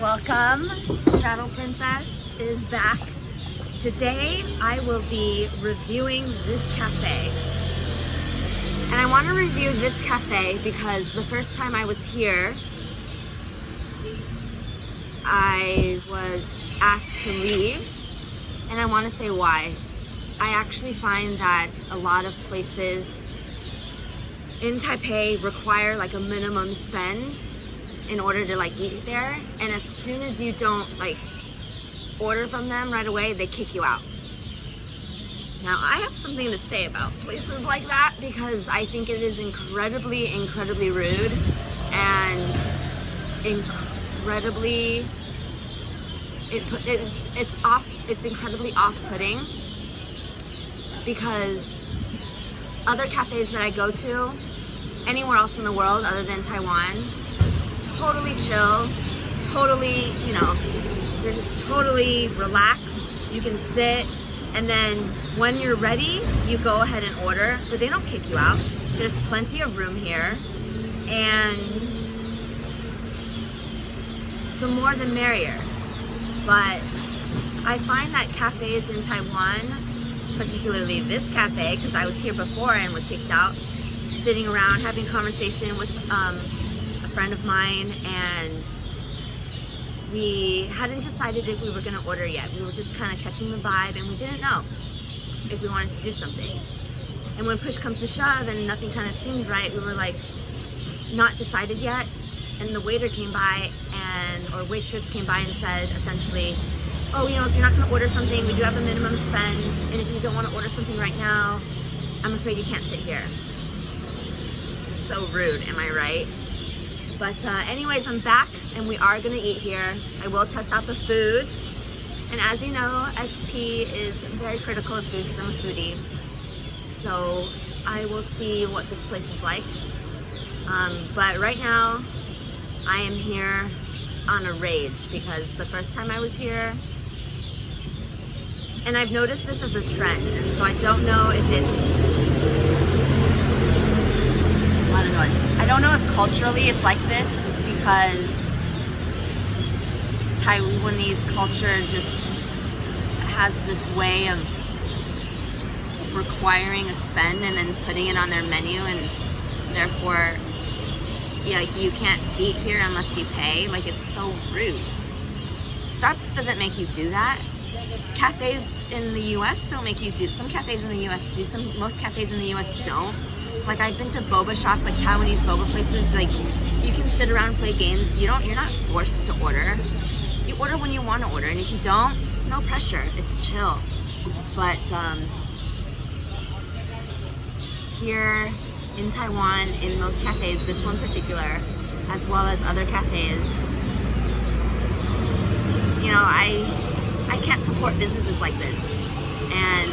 Welcome, Straddle Princess is back. Today I will be reviewing this cafe. And I want to review this cafe because the first time I was here, I was asked to leave, and I want to say why. I actually find that a lot of places in Taipei require like a minimum spend in order to like eat there, and as soon as you don't like order from them right away, they kick you out. Now I have something to say about places like that because I think it is incredibly rude and it's incredibly off-putting, because other cafes that I go to anywhere else in the world other than Taiwan, totally chill, totally, you know, you're just totally relaxed. You can sit, and then when you're ready, you go ahead and order, but they don't kick you out. There's plenty of room here, and the more the merrier. But I find that cafes in Taiwan, particularly this cafe, because I was here before and was kicked out, sitting around having conversation with a friend of mine, and we hadn't decided if we were going to order yet. We were just kind of catching the vibe, and we didn't know if we wanted to do something. And when push comes to shove and nothing kind of seemed right, we were like not decided yet. And the waiter came by, or waitress came by and said essentially, oh, you know, if you're not going to order something, we do have a minimum spend, and if you don't want to order something right now, I'm afraid you can't sit here. So rude, am I right? But anyways, I'm back, and we are gonna eat here. I will test out the food. And as you know, SP is very critical of food because I'm a foodie. So I will see what this place is like. But right now, I am here on a rage because the first time I was here, and I've noticed this as a trend, and so I don't know if it's a lot of noise. I don't know if culturally it's like this because Taiwanese culture just has this way of requiring a spend and then putting it on their menu, and therefore, yeah, like you can't eat here unless you pay. Like, it's so rude. Starbucks doesn't make you do that. Cafes in the US don't make you do. Some cafes in the US do. Most cafes in the US don't. Like, I've been to boba shops, like Taiwanese boba places. Like, you can sit around and play games. You're not forced to order. You order when you want to order, and if you don't, no pressure. It's chill. But here in Taiwan, in most cafes, this one particular, as well as other cafes, you know, I can't support businesses like this, and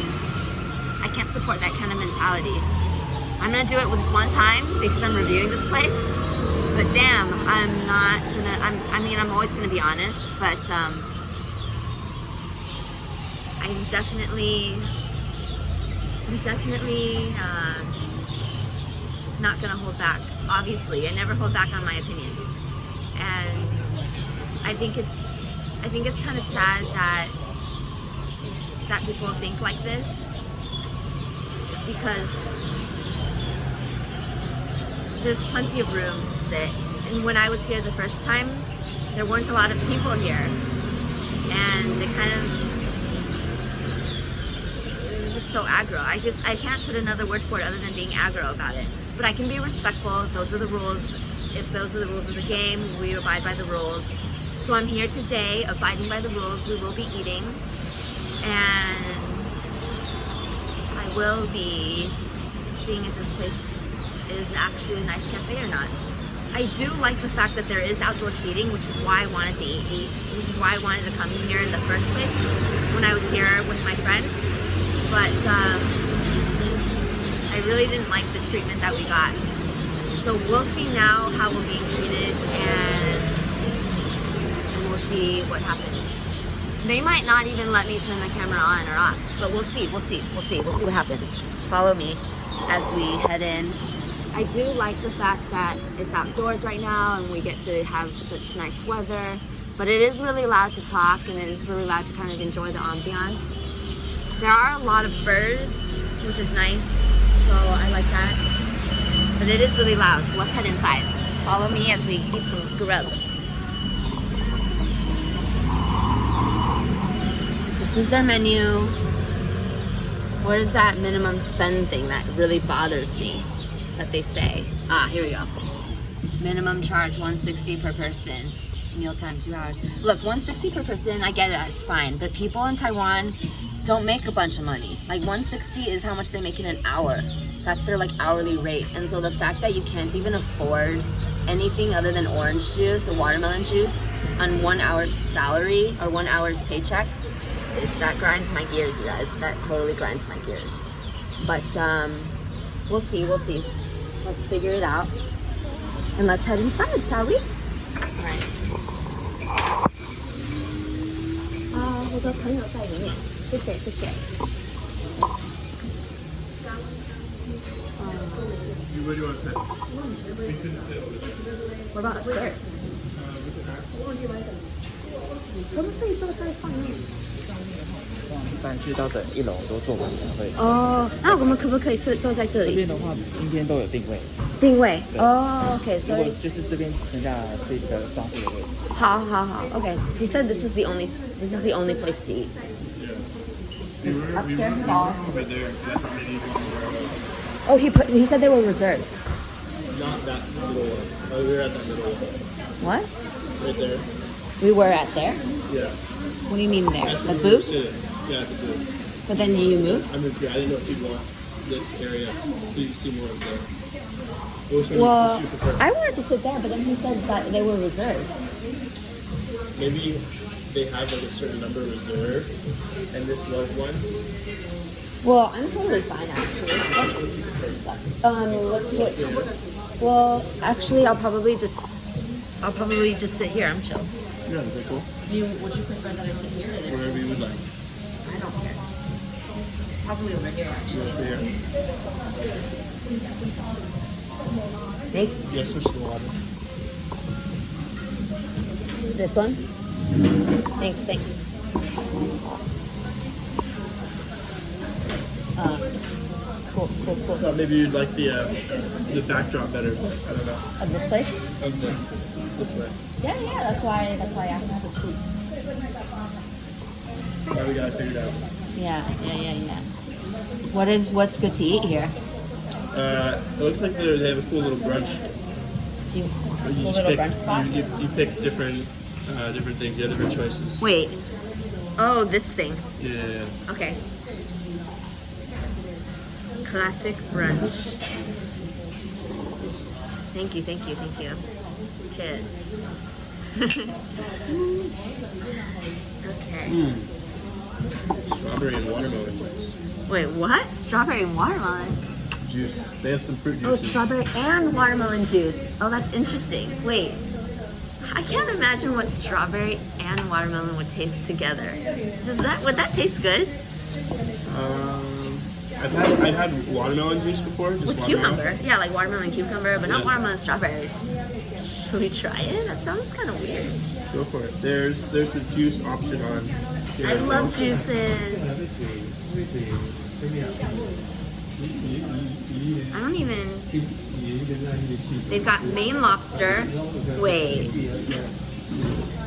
I can't support that kind of mentality. I'm gonna do it with this one time because I'm reviewing this place, but damn, I'm not gonna, I'm always gonna be honest, but I'm definitely not gonna hold back. Obviously, I never hold back on my opinions, and I think it's kind of sad that people think like this, because there's plenty of room to sit. And when I was here the first time, there weren't a lot of people here, and they were just so aggro. I can't put another word for it other than being aggro about it. But I can be respectful. Those are the rules. If those are the rules of the game, we abide by the rules. So I'm here today, abiding by the rules. We will be eating, and I will be seeing if this place is actually a nice cafe or not. I do like the fact that there is outdoor seating, which is why I wanted to eat, which is why I wanted to come here in the first place when I was here with my friend. But I really didn't like the treatment that we got. So we'll see now how we're being treated, and we'll see what happens. They might not even let me turn the camera on or off, but we'll see what happens. Follow me as we head in. I do like the fact that it's outdoors right now and we get to have such nice weather. But it is really loud to talk, and it is really loud to kind of enjoy the ambiance. There are a lot of birds, which is nice, so I like that. But it is really loud, so let's head inside. Follow me as we eat some grub. This is their menu. What is that minimum spend thing that really bothers me that they say? Ah, here we go. Minimum charge $160 per person. Mealtime 2 hours. Look, $160 per person, I get it, it's fine. But people in Taiwan don't make a bunch of money. Like $160 is how much they make in an hour. That's their like hourly rate. And so the fact that you can't even afford anything other than orange juice or watermelon juice on 1 hour's salary or 1 hour's paycheck, that grinds my gears, you guys. That totally grinds my gears. But we'll see. Let's figure it out. And let's head inside, shall we? All right. 我的朋友在里面，谢谢。Where do you want to sit? We couldn't sit over there. What about upstairs? 可不可以坐在上面？但去到等1楼都坐满才会。哦，那我们可不可以是坐在这里？这边的话，今天都有定位。定位？哦，OK， 如果就是这边剩下这个装饰的位置。好，OK. He said this is the only place to eat. Upstairs is all. Over there. That's maybe one Oh, he said they were reserved. Not that little one. Oh, we were at that little one. What? Right there. We were at there? Yeah. What do you mean there? That's The where we were booth? sitting. Yeah, at the booth. But then you moved? I moved here. I didn't know if you'd want this area. So you see more of the... Which one Well, you prefer? I wanted to sit there, but then he said that they were reserved. Maybe they have like a certain number reserved, and this was one. Well, I'm totally fine actually. Let's switch. Well, actually, I'll probably just sit here. I'm chill. Yeah, is that cool? Would you prefer that I sit here or there? Wherever you would like. I don't care. Probably over here You actually. want to sit here? Thanks. Yeah, switch to the water. This one? Thanks. Cool. Thought maybe you'd like the backdrop better. I don't know. Of this place? Of this way. Yeah. That's why I asked to switch seats. Now we gotta figure it out. Yeah. What's good to eat here? It looks like they have a cool little brunch. Do you Where a you just little pick, brunch spot? You pick different things. You have different choices. Wait. Oh, this thing. Yeah. Okay. Classic brunch. Thank you. Cheers. Okay. Strawberry and watermelon juice. Wait, what? Strawberry and watermelon? Juice. They have some fruit Oh, juices. strawberry and watermelon juice. Oh, that's interesting. Wait. I can't imagine what strawberry and watermelon would taste together. Would that taste good? I've had watermelon juice before. Just With watermelon. cucumber. Yeah, like watermelon cucumber, but not Yeah. watermelon strawberry. Should we try it? That sounds kind of weird. Go for it. There's a juice option on here. I love juices. I don't even... They've got Maine lobster. Wait,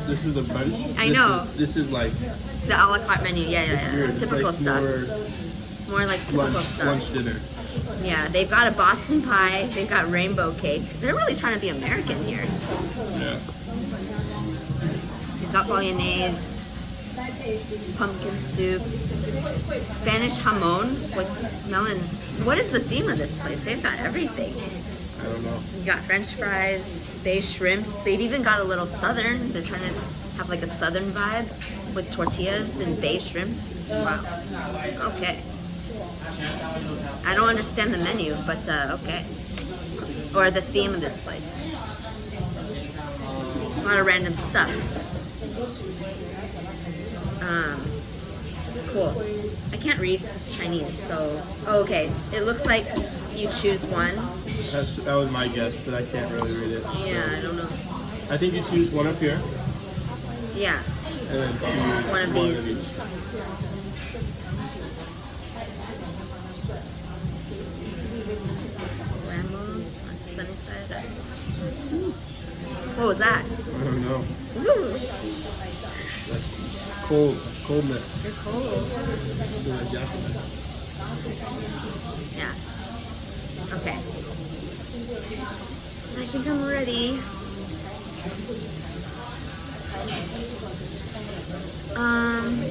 This is the brunch. I know. This is like the a la carte menu. Yeah. weird. It's Typical like stuff. More like typical stuff. lunch dinner. Yeah, they've got a Boston pie. They've got rainbow cake. They're really trying to be American here. Yeah. They've got bolognese, pumpkin soup, Spanish jamon with melon. What is the theme of this place? They've got everything. I don't know. You got French fries, bay shrimps. They've even got a little southern. They're trying to have like a southern vibe with tortillas and bay shrimps. Wow. Okay. I don't understand the menu, but okay. Or the theme of this place. A lot of random stuff. Cool. I can't read Chinese, so... Oh, okay. It looks like you choose one. That was my guess, but I can't really read it. Yeah, I don't know. I think you choose one up here. Yeah. and then choose One of one these. of each. Lemon, sunny side up. What was that? I don't know. Ooh, That's coldness. you're cold. In my jacket. Yeah. Okay. I think I'm ready. Um,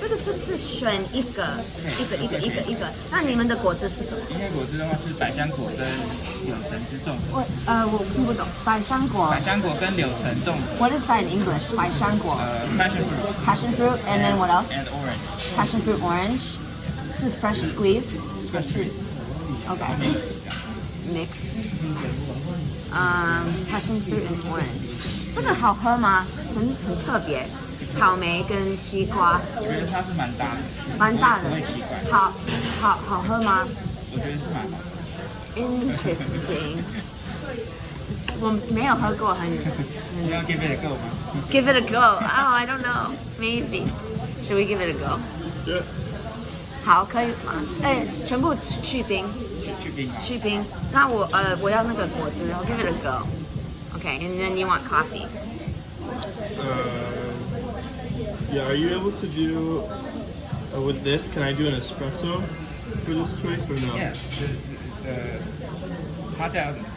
这个是不是选一个？那你们的果汁是什么？应该果汁的话是百香果跟柳橙汁粽。我听不懂。百香果。百香果跟柳橙粽。What is that in English? 百香果。Passion fruit. Passion fruit, and then what else? And orange. Passion fruit orange. 是 fresh squeeze. Fresh fruit. Okay. Mix. Passion fruit and orange. 这个好喝吗？很特别。草莓跟西瓜。我觉得它是蛮大的。蛮大的。不会奇怪。好喝吗？我觉得是蛮好。Interesting. 我没有喝过很。你要 give it a go 吗 Give it a go. Oh, I don't know. Maybe. Should we give it a go? Yeah. 好，可以吗？全部去冰。去冰啊。去冰。那我要那个果汁。I'll give it a go. Okay, and then you want coffee. Yeah, are you able to do with this? Can I do an espresso for this choice or no? Yeah. 差价要怎么？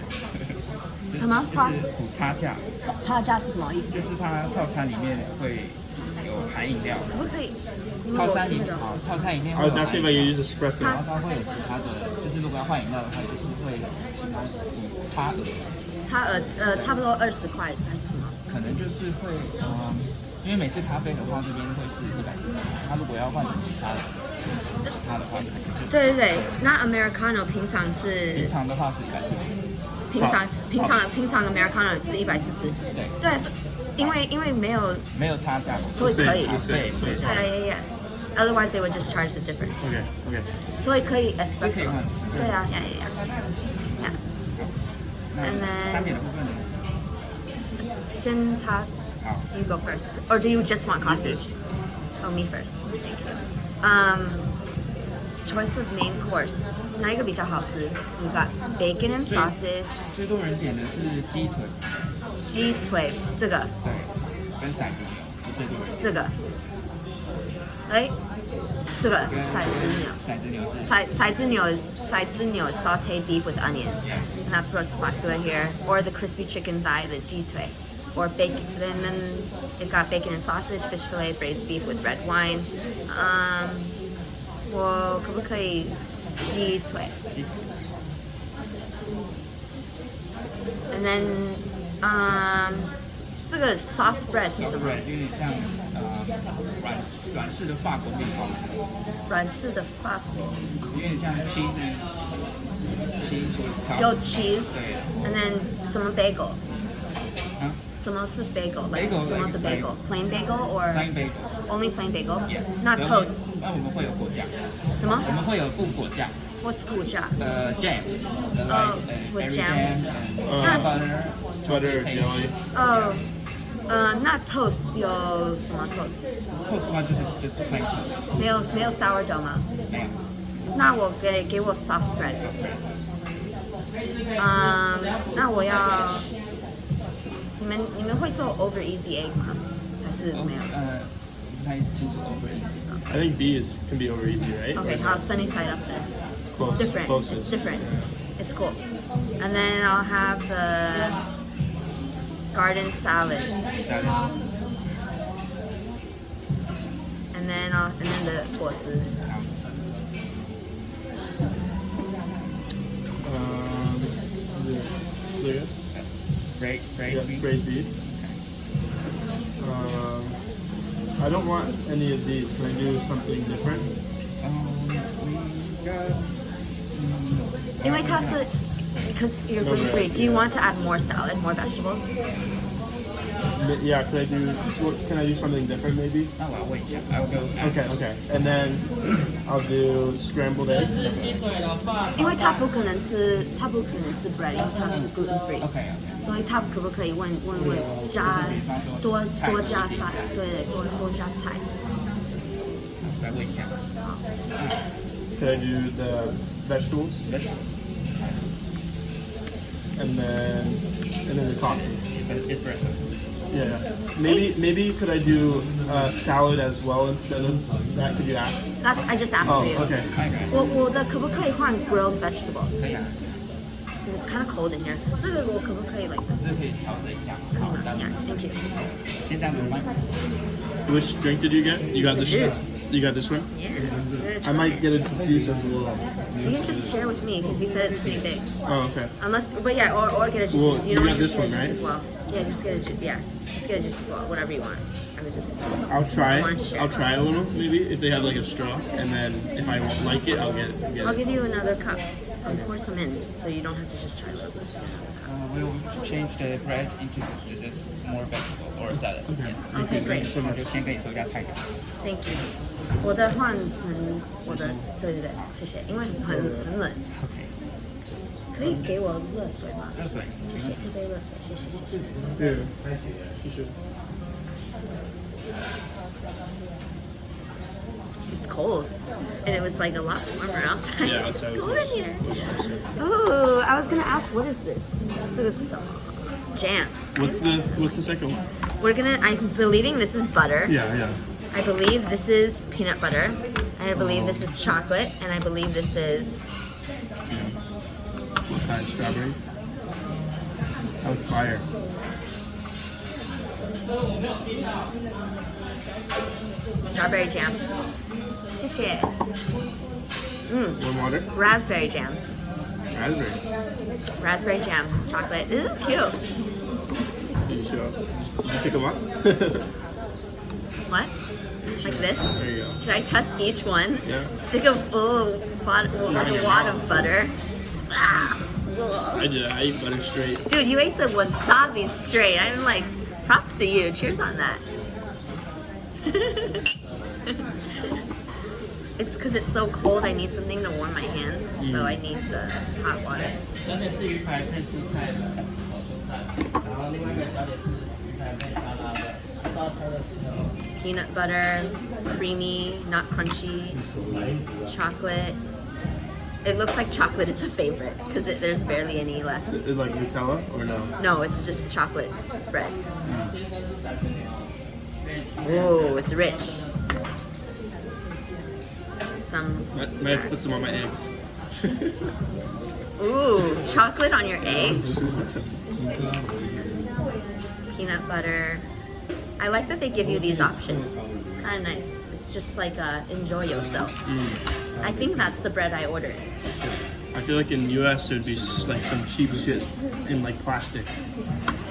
什么差？补差价。差价是什么意思？就是它套餐里面会有含饮料。可不可以？套餐里面 I was asking if I could use espresso. 然后它会有其他的，就是如果要换饮料的话，就是会其他差额。差不多20块还是什么？可能就是会因为美式咖啡的话，这边会是140，它如果要换成其他的话，对，那 Americano 平常的话是140，平常 Americano 是140，对，是因为没有差价，所以可以，对yeah. Otherwise they would just charge the difference. Okay. 所以可以 espresso， 对啊 yeah. And then 餐点的部分呢？先他。You go first. Or do you just want coffee? Oh, me first. Thank you. Choice of main course. 哪一个比较好吃？ We got bacon and sausage. 最多人点的是鸡腿。鸡腿，这个。对，跟骰子牛是最多人。这个。这个骰子牛 is sauteed beef with onion. And that's what's popular here. Or the crispy chicken thigh, the 鸡腿. Or bacon, then it got bacon and sausage, fish fillet, braised beef with red wine. 我可不可以鸡腿 And then 这个 soft bread 是什么？有点像软式的法国面包。软式的法国。有点像 cheese。有 cheese。And then 什么 bagel？什么是 bagel? Like 什么的 bagel? Plain bagel or plain bagel? Only plain bagel? Yeah. Not toast. 那我们会有果酱。什么？我们会有附果酱。What's 果酱？Jam. With jam. Butter, jelly. Not toast 有什么 toast? Toast 的话就是 plain toast. 没有 sourdough 吗？没有。那我给我 soft bread. 那我要。你们会做 over easy egg 吗？还是没有？不太清楚 over easy. I think B can be over easy, right? Okay, how sunny side up then? Close, it's different. closest. It's different. It's cool. And then I'll have the garden salad. And then the 果汁. Braised beef. I don't want any of these. Can I do something different? 因为它是 because you're gluten free. Do you want to add more salad, more vegetables? Yeah, can I do something different maybe? 那我要问一下，I will go. Okay. And then I'll do scrambled eggs. 因为他不可能吃 bread， 因为他是 gluten free， OK， 所以他可不可以问加多加菜，对，多加菜。来问一下。Can I do the vegetables? And then the coffee. Espresso. Yeah. Maybe could I do salad as well instead of that? Could you ask? I just asked Oh, you. okay. 我的可不可以换 grilled vegetable？ 可以啊， Because it's kind of cold in here. 这个我可不可以 like？ 这可以调整一下。好， Yeah, thank you. 先这样子吗？ Which drink did you get? You got this. You got this one. Yeah. I might get a juice as well. You can just share with me because you said it's pretty big. Oh, okay. But yeah, or get a juice. Well, you know you what? got Just this get a one, juice right? as well. Yeah, just get a juice. Yeah, just get a juice as well. Whatever you want. I was just. I'll try Orange share. I'll try a little maybe if they have like a straw, and then if I won't like it, I'll get I'll it. give you another cup. I'll pour some in so you don't have to just try a little. Just another cup. We will change the bread into just more vegetable or salad. Okay. Okay, great. 所以我就先跟你说一下菜单。 Thank you. 我的换成我的，对，谢谢，因为很冷， OK， 可以给我热水吗？热水，谢谢，一杯热水，谢谢。 Yeah. You should. It's cold, and it was like a lot warmer outside. Yeah, outside It's was cold in nice. here. It was nice, yeah. Oh, I was gonna ask, what is this? 这个是什么？ Jams. What's the second one? I'm believing this is butter. Yeah. I believe this is peanut butter. And I believe this is chocolate. And I believe this is What kind? Strawberry? Oh, it's fire. strawberry jam. 谢谢. Warm water? Raspberry jam. Raspberry. Raspberry jam. Chocolate. This is cute. Can you show? Did you pick them up? What? Like this? There you go. Should I test each one? Yeah. Stick a full wad of butter. Ah, ugh. I did. I eat butter straight. Dude, you ate the wasabi straight. I'm like, props to you. Cheers on that. It's because it's so cold. I need something to warm my hands, so I need the hot water. 小点是鱼排配蔬菜的，蔬菜，然后另外一个小点是鱼排配沙拉的。到车的时候。 Peanut butter, creamy, not crunchy, chocolate. It looks like chocolate is a favorite because there's barely any left. Is it like Nutella or no? No, it's just chocolate spread. Whoa, it's rich. Some. Might have to put some on my eggs. Ooh, chocolate on your eggs. Peanut butter. I like that they give you these options. It's kind of nice. It's just like enjoy yourself. I think that's the bread I ordered. I feel like in US it would be like some cheap shit in like plastic.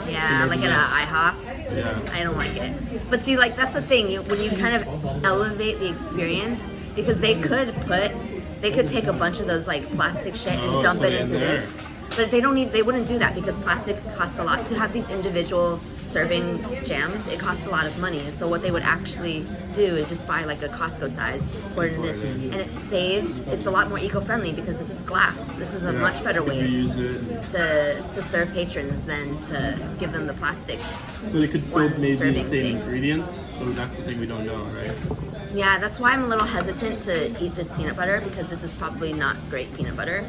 Yeah, like at Nice. IHOP. Yeah. I don't like it. But see, like that's the thing. When you kind of elevate the experience, because they could take a bunch of those like plastic shit and dump put it it in into there. this. But they wouldn't do that because plastic costs a lot to have these individual serving jams. It costs a lot of money. So what they would actually do is just buy like a Costco size, pour it in this, and it's a lot more eco-friendly because this is glass. This is a much better way Use it. to serve patrons than to give them the plastic. But it could still One maybe be the serving same thing. ingredients, so that's the thing we don't know, right? Yeah, that's why I'm a little hesitant to eat this peanut butter because this is probably not great peanut butter.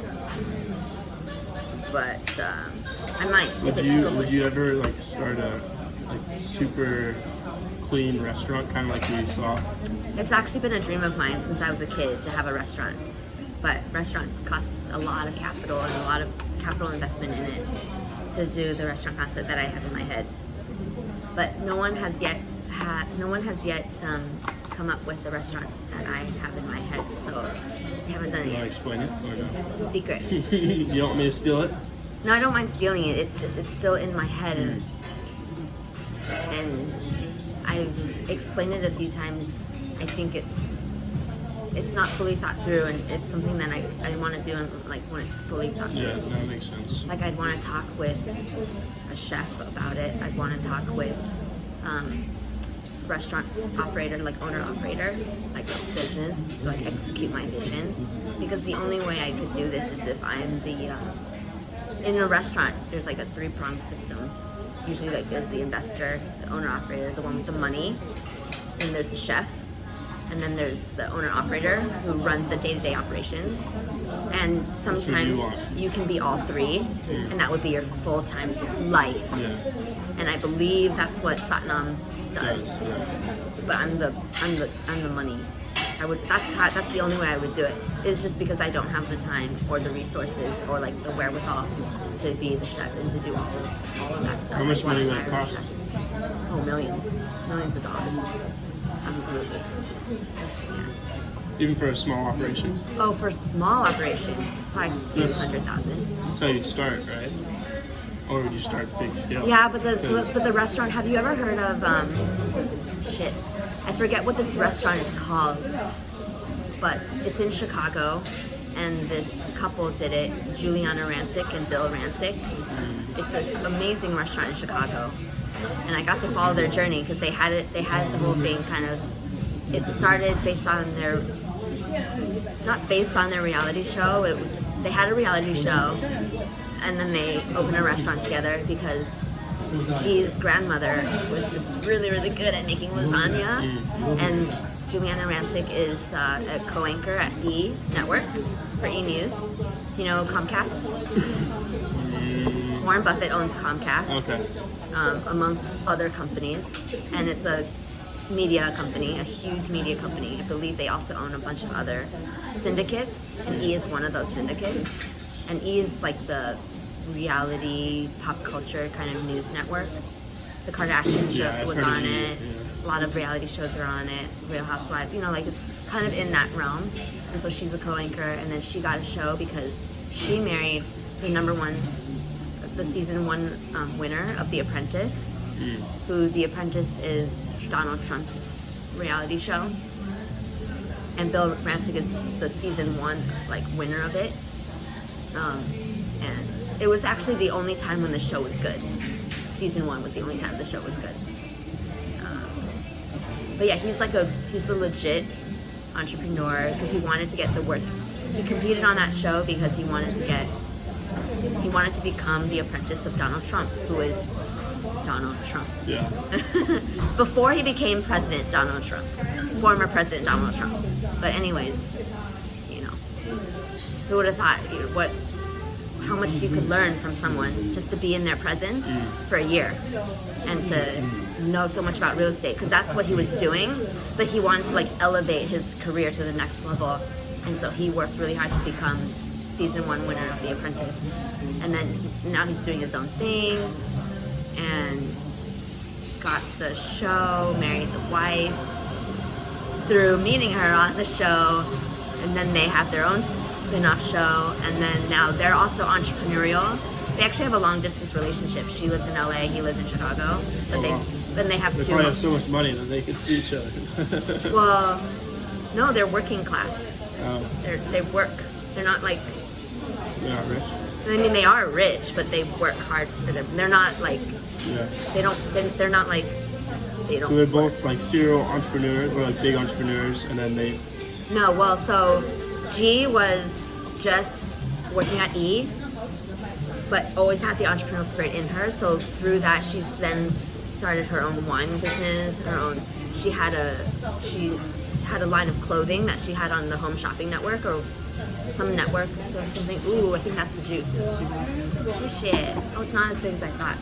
But I might if it tickles my Would you fancy. ever like start a like super clean restaurant, kind of like we saw? It's actually been a dream of mine since I was a kid to have a restaurant. But restaurants cost a lot of capital and a lot of capital investment in it to do the restaurant concept that I have in my head. But no one has yet come up with the restaurant that I have in my head. So I haven't done it You want to yet. explain it or no? It's a secret. You want me to steal it? No, I don't mind stealing it. It's still in my head, and I've explained it a few times. I think it's not fully thought through, and it's something that I want to do, like when it's fully thought through. Yeah, that makes sense. Like I'd want to talk with a chef about it. I'd want to talk with restaurant operator, like owner operator, like business to like execute my vision. Because the only way I could do this is if I'm the in a restaurant. There's like a 3-pronged system. Usually, like there's the investor, the owner operator, the one with the money, and there's the chef, and then there's the owner operator who runs the day-to-day operations. And sometimes you can be all three, and that would be your full-time life. Yeah. And I believe that's what Satnam does. But I'm the money. That's the only way I would do it. Is just because I don't have the time or the resources or like the wherewithal to be the chef and to do all of that stuff. How much money would it cost? Oh, millions of dollars. Absolutely. Yeah. Even for a small operation? Oh, for a small operation, probably a few $100,000. That's how you start, right? Or would you start big scale? Yeah, but the restaurant. Have you ever heard of shit? I forget what this restaurant is called, but it's in Chicago, and this couple did it, Juliana Rancic and Bill Rancic. It's this amazing restaurant in Chicago, and I got to follow their journey because they had the whole thing kind of. It started based on not based on their reality show. It was just they had a reality show, and then they opened a restaurant together because G's grandmother was just really, really good at making lasagna, and Juliana Rancic is a co-anchor at E! Network for E! News. Do you know Comcast? Warren Buffett owns Comcast, amongst other companies, and it's a media company, a huge media company. I believe they also own a bunch of other syndicates, and E! is one of those syndicates. And E! is like the reality pop culture kind of news network. The Kardashian show was on it. A lot of reality shows are on it. Real Housewives, like it's kind of in that realm. And so she's a co-anchor, and then she got a show because she married the season 1 winner of The Apprentice, who The Apprentice is Donald Trump's reality show. And Bill Rancic is the season 1 winner of it. And it was actually the only time when the show was good. Season 1 was the only time the show was good. But yeah, he's a legit entrepreneur because he wanted to get the work. He competed on that show because he wanted to become the apprentice of Donald Trump, who is Donald Trump. Yeah. Before he became President Donald Trump, former President Donald Trump. But anyways, who would have thought how much you could learn from someone just to be in their presence for a year and to know so much about real estate, because that's what he was doing, but he wanted to elevate his career to the next level, and so he worked really hard to become season 1 winner of The Apprentice, and then now he's doing his own thing and got the show, married the wife through meeting her on the show, and then they have their own spin-off show, and then now they're also entrepreneurial. They actually have a long-distance relationship. She lives in LA, he lives in Chicago, but they have They probably have so much money that they could see each other. Well, no, they're working class. Oh. They work. They're not like. They're not rich. I mean, they are rich, but they work hard for them. They're not like. Yeah. They don't. They're not like. They don't. So they're both serial entrepreneurs or big entrepreneurs, and then they. No, well, so G was just working at E, but always had the entrepreneurial spirit in her. So through that, she's then started her own wine business. She had a line of clothing that she had on the Home Shopping Network or some network or something. Ooh, I think that's the juice. Oh shit! Oh, it's not as big as I thought.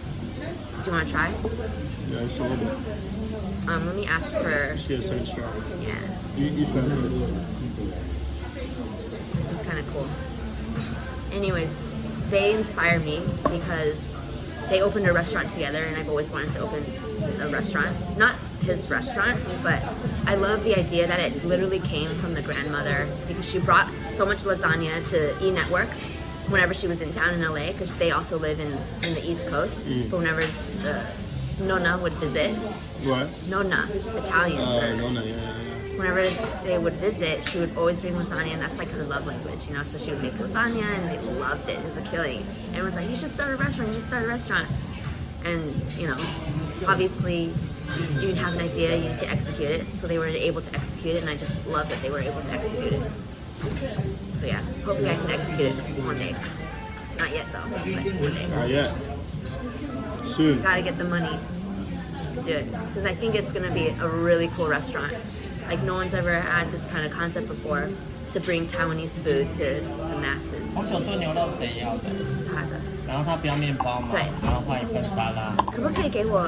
Do you want to try? Yeah, it's a little bit. Let me ask for. Just get a second straw. Yeah. You try first. This is kind of cool. Anyways, they inspire me because they opened a restaurant together, and I've always wanted to open a restaurant. Not his restaurant, but I love the idea that it literally came from the grandmother, because she brought so much lasagna to E! Network whenever she was in town in LA, because they also live in the East Coast. But whenever Nonna would visit. What? Nonna, Italian. Nonna, yeah. Whenever they would visit, she would always bring lasagna, and that's like her love language, So she would make lasagna, and they loved it. It was a killing. Everyone's like, you should start a restaurant. And, obviously, you have an idea, you need to execute it. So they were able to execute it, and I just love that they were able to execute it. So yeah, hopefully I can execute it one day. Not yet though, but one day. Not yet. Soon. Gotta get the money to do it, because I think it's gonna be a really cool restaurant. Like no one's ever had this kind of concept before, to bring Taiwanese food to the masses. 红酒炖牛肉谁要的？他的，然后它不要面包嘛，对然后换一份沙拉。可不可以给我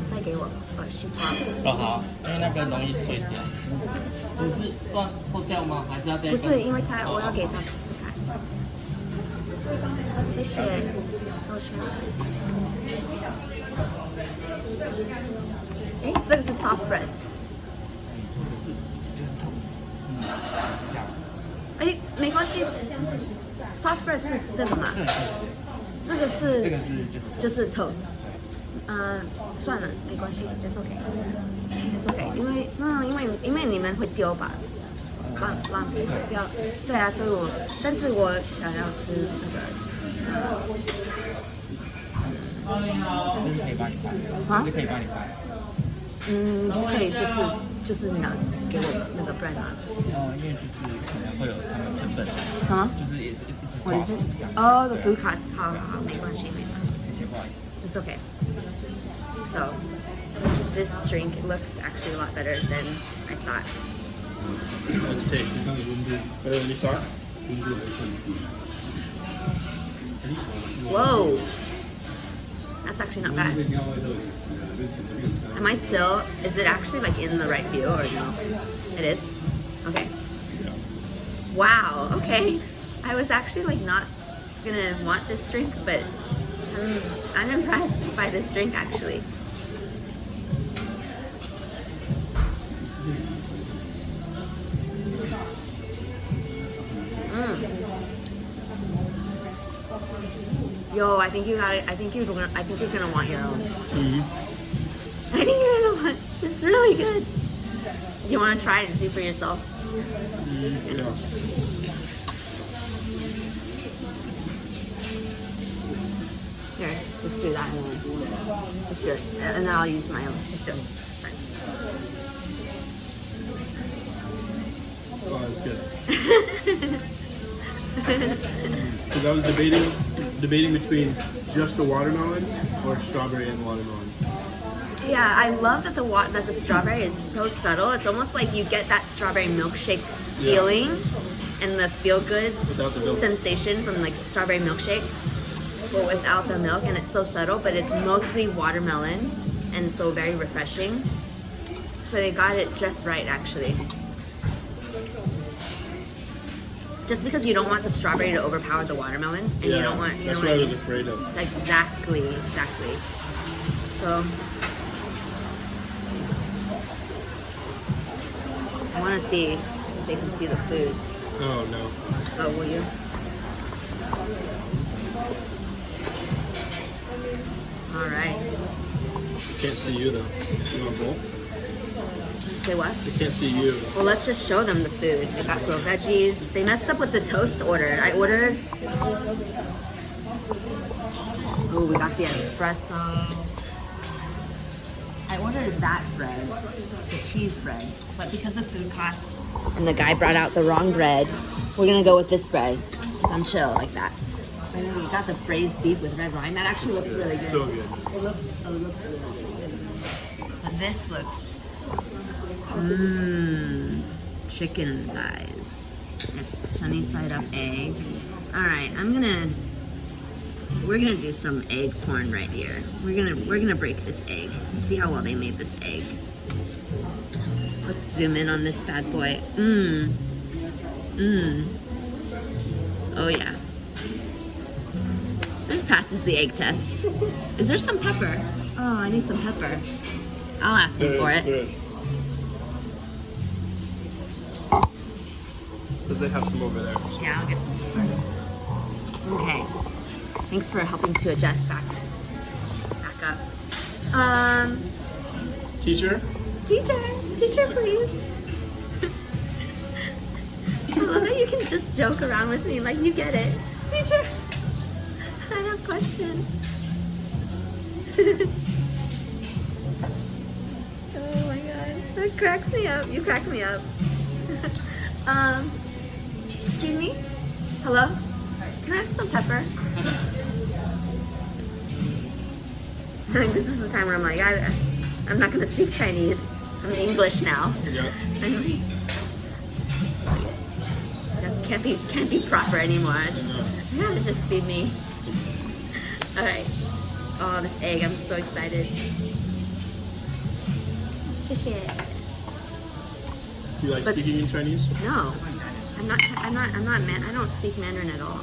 再给我西瓜？哦好，因为那个容易碎掉。你是断破掉吗？还是要再？不是，因为我要给他试试看。谢谢，多谢。哎，这个是 soft bread。哎，没关系 ，soft bread 是这个嘛？这个是就是 toast。算了，没关系 ，it's okay，it's okay，因为你们会丢吧，浪费不要，对啊，所以但是我想要吃那个。就是可以帮你拍，啊？就是可以帮你拍。不可以，就是拿给我那个 bread 吗？因为就是可能会有他们成本，什么？就是也是。What is it? Oh, the food cost. 好，没关系。谢谢，不好意思。It's okay. So, this drink looks actually a lot better than I thought. How's it taste? Better than you thought? Whoa! That's actually not bad. Am I still? Is it actually like in the right view or no? It is? Okay. Wow, okay. I was actually like not gonna want this drink, but I'm impressed by this drink actually. Yo, I think you're gonna want your own. Mm-hmm. I think you're gonna want. It's really good. You want to try it and see for yourself? Yeah. Here, just do that. Just do it, and then I'll use my own. Just do it. Fine. Oh, that's good. Because I was debating between just the watermelon or strawberry and watermelon. Yeah, I love that the strawberry is so subtle. It's almost like you get that strawberry milkshake feeling and the feel-good sensation from like strawberry milkshake, but without the milk, and it's so subtle, but it's mostly watermelon and so very refreshing. So they got it just right actually. Just because you don't want the strawberry to overpower the watermelon, and you don't want. That's what I was afraid of. Exactly. So I want to see if they can see the food. Oh no. Oh, will you? All right. Can't see you though. You want both? Say what? They can't see you. Well, let's just show them the food. They got grilled veggies. They messed up with the toast order. I ordered. Oh, we got the espresso. I ordered that bread, the cheese bread, but because of food costs and the guy brought out the wrong bread, we're gonna go with this bread because I'm chill like that. And then we got the braised beef with red wine. That actually looks really good. So good. It looks really good. But this looks. Chicken thighs. Sunny side up egg. All right, we're gonna do some egg porn right here. We're gonna break this egg and see how well they made this egg. Let's zoom in on this bad boy. Oh yeah. This passes the egg test. Is there some pepper? Oh, I need some pepper. I'll ask him for it. There is. Because they have some over there. Yeah, I'll get some pepper. Okay. Thanks for helping to adjust back up. Teacher, please. I love that you can just joke around with me like you get it. Teacher, I have questions. It cracks me up. You crack me up. Excuse me? Hello? Can I have some pepper? This is the time where I'm like, I'm not going to speak Chinese. I'm English now. Yeah. I'm like, can't be proper anymore. You gotta just feed me. All right. Oh, this egg! I'm so excited. 谢谢. You like speaking in Chinese? No, I'm not. I don't speak Mandarin at all.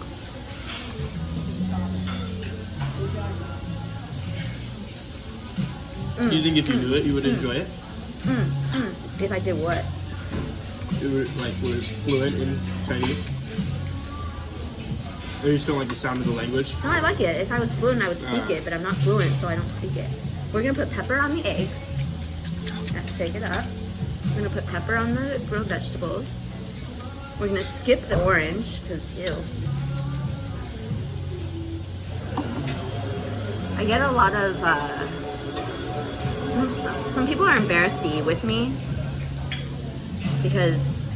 Do you think if you knew it, you would enjoy it? If I did what? You were was fluent in Chinese? Or you just don't like the sound of the language? No, I like it. If I was fluent, I would speak it, but I'm not fluent, so I don't speak it. We're gonna put pepper on the eggs. Let's shake it up. We're gonna put pepper on the grilled vegetables. We're gonna skip the orange, because ew. I get a lot of, some people are embarrassed to eat with me because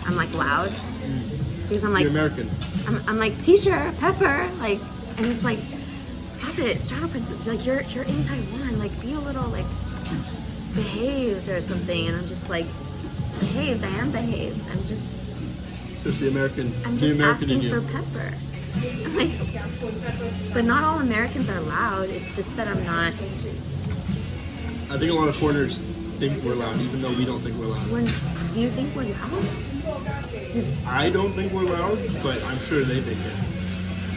I'm like loud. Because I'm like, You're American. I'm like, teacher, pepper, like, and it's like, stop it, straddle princess. Like, you're in Taiwan, like, be a little like behaved or something. And I'm just like, behaved. I am behaved. I'm just the American. I'm the just American asking in you. for pepper. I'm like, but not all Americans are loud. It's just that I'm not. I think a lot of foreigners think we're loud, even though we don't think we're loud. Do you think we're loud? I don't think we're loud, but I'm sure they think it.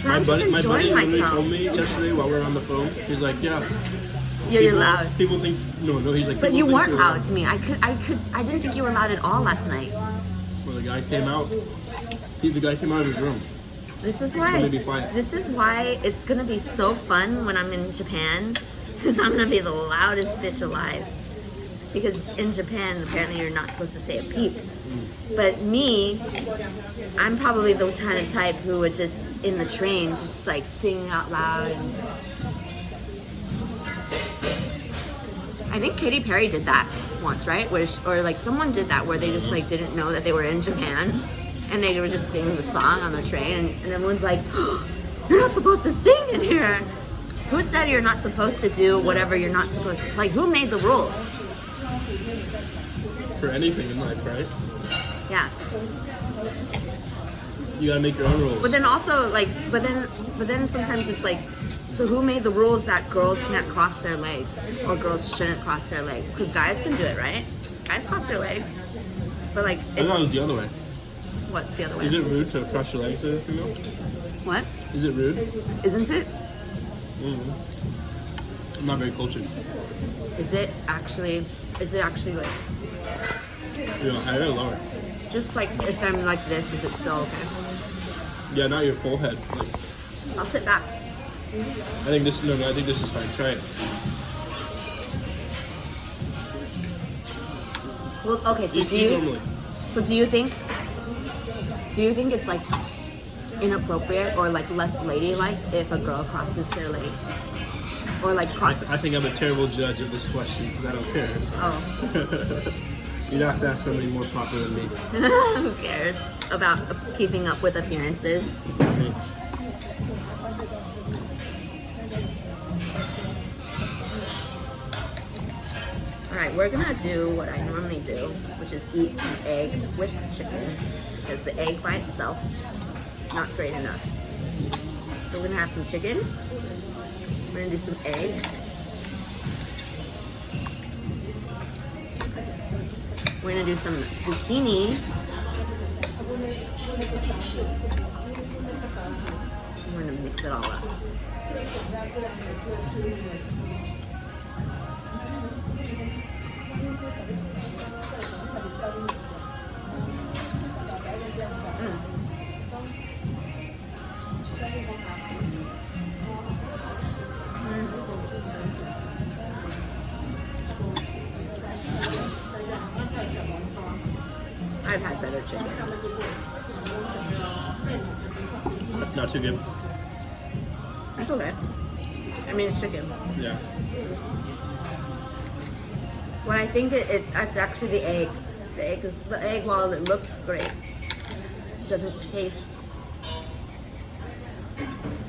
But I'm just My buddy enjoying literally myself. told me yesterday while we were on the phone. He's like, "Yeah, You're loud. People think no. He's like, But people you think weren't we're loud to me. I didn't think you were loud at all last night. Well, the guy came out. The guy came out of his room. This is Told me to be why. quiet. This is why it's gonna be so fun when I'm in Japan, because I'm gonna be the loudest bitch alive. Because in Japan, apparently you're not supposed to say a peep. But me, I'm probably the kind of type who would just in the train just like sing out loud. And I think Katy Perry did that once, right? Or like someone did that where they just like didn't know that they were in Japan and they were just singing the song on the train and everyone's like, oh, you're not supposed to sing in here. Who said you're not supposed to do whatever you're not supposed to? Like, who made the rules? For anything in life, right? Yeah. You gotta make your own rules. But then also like, but then sometimes it's like, so who made the rules that girls can't cross their legs or girls shouldn't cross their legs? Because guys can do it, right? Guys cross their legs. But like, I thought it was the other way. what's the other way? Is it rude to cross your legs to a female? What? Is it rude? Isn't it? I'm not very cultured. Is it actually like, Yeah, I gotta lower. just like if I'm like this, is it still okay? Yeah, not your full head. Like, I'll sit back. I think this is fine. Try it. Well, okay, so Eat normally. do you think it's like inappropriate or like less ladylike if a girl crosses their legs? Or like crosses? I think I'm a terrible judge of this question because I don't care. Oh. You'd have to ask somebody more proper than me. Who cares about keeping up with appearances? Alright, we're gonna do what I normally do, which is eat some egg with chicken, because the egg by itself is not great enough. So we're gonna have some chicken, we're gonna do some egg, we're gonna do some zucchini, we're gonna mix it all up. I've had better chicken. Not too good. That's okay. I mean, it's chicken. Yeah. What I think it's actually the egg. The egg, while it looks great, doesn't taste.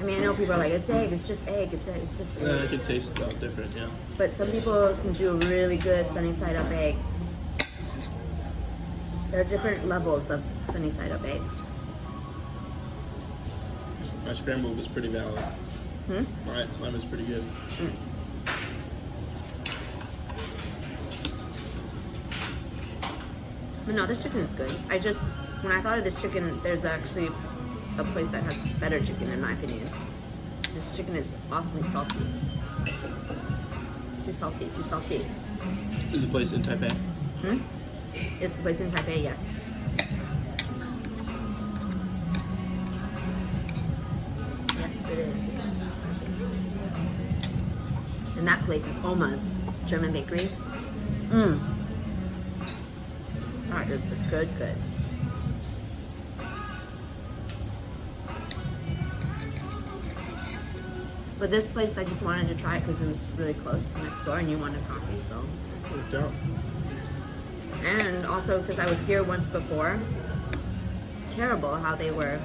I mean, I know people are like, it's egg, it's just egg, it's just egg. Yeah, it can taste different, yeah. But some people can do a really good sunny side up egg. There are different levels of sunny side up eggs. My scrambled was pretty valid. Mine was pretty good. But no, this chicken is good. When I thought of this chicken, there's actually a place that has better chicken in my opinion. This chicken is awfully salty. Too salty, too salty. Is the place in Taipei? It's the place in Taipei, yes. Yes, it is. And that place is Oma's German bakery. That is good. But this place, I just wanted to try it because it was really close next door and you wanted coffee, so. Worked out. And also because I was here once before. Terrible how they were.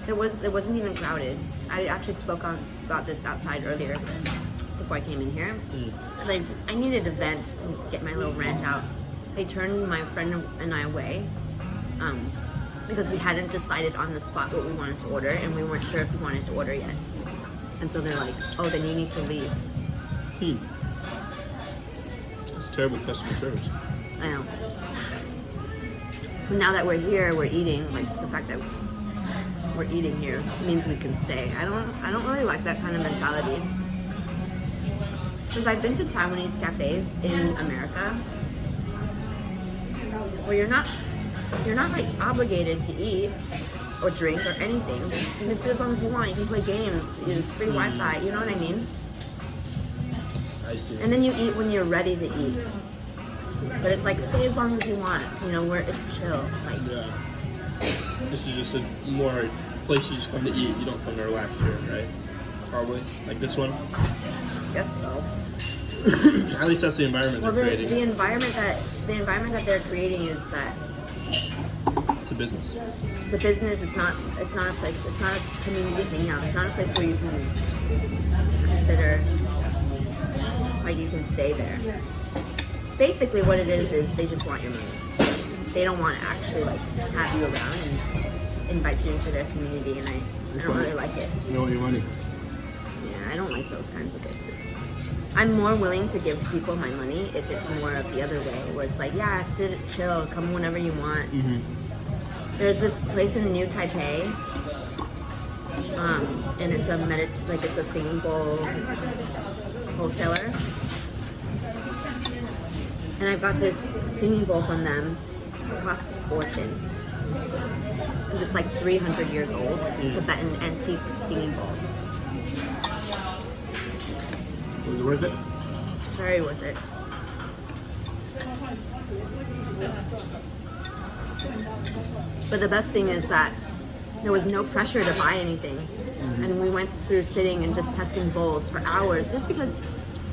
It wasn't even crowded. I actually spoke about this outside earlier before I came in here. Because I needed to vent and get my little rant out. They turned my friend and I away because we hadn't decided on the spot what we wanted to order and we weren't sure if we wanted to order yet. And so they're like, oh, then you need to leave. It's terrible customer service. I know. But now that we're here, we're eating. Like the fact that we're eating here means we can stay. I don't really like that kind of mentality. Because I've been to Taiwanese cafes in America where you're not like obligated to eat or drink or anything. You can sit as long as you want. You can play games. It's free Wi-Fi. You know what I mean? I see. And then you eat when you're ready to eat. But it's like stay as long as you want. You know, where it's chill. Like Yeah. This is just a more place you just come to eat. You don't come to relax here, right? Probably. Like this one. I guess so. At least that's the environment Well, they're creating. the environment that they're creating is that It's a business. it's a business. It's not a place. It's not a community hangout. It's not a place where you can consider like you can stay there. Basically, what it is they just want your money. They don't want to actually like have you around and invite you into their community. And I don't really like it. You want your money. Yeah, I don't like those kinds of places. I'm more willing to give people my money if it's more of the other way, where it's like, yeah, sit, chill, come whenever you want. There's this place in New Taipei, and it's it's a singing bowl wholesaler, and I've got this singing bowl from them. It costs a fortune because it's like 300 years old. Tibetan antique singing bowl. Was it worth it? Very worth it. But the best thing is that there was no pressure to buy anything. And we went through sitting and just testing bowls for hours just because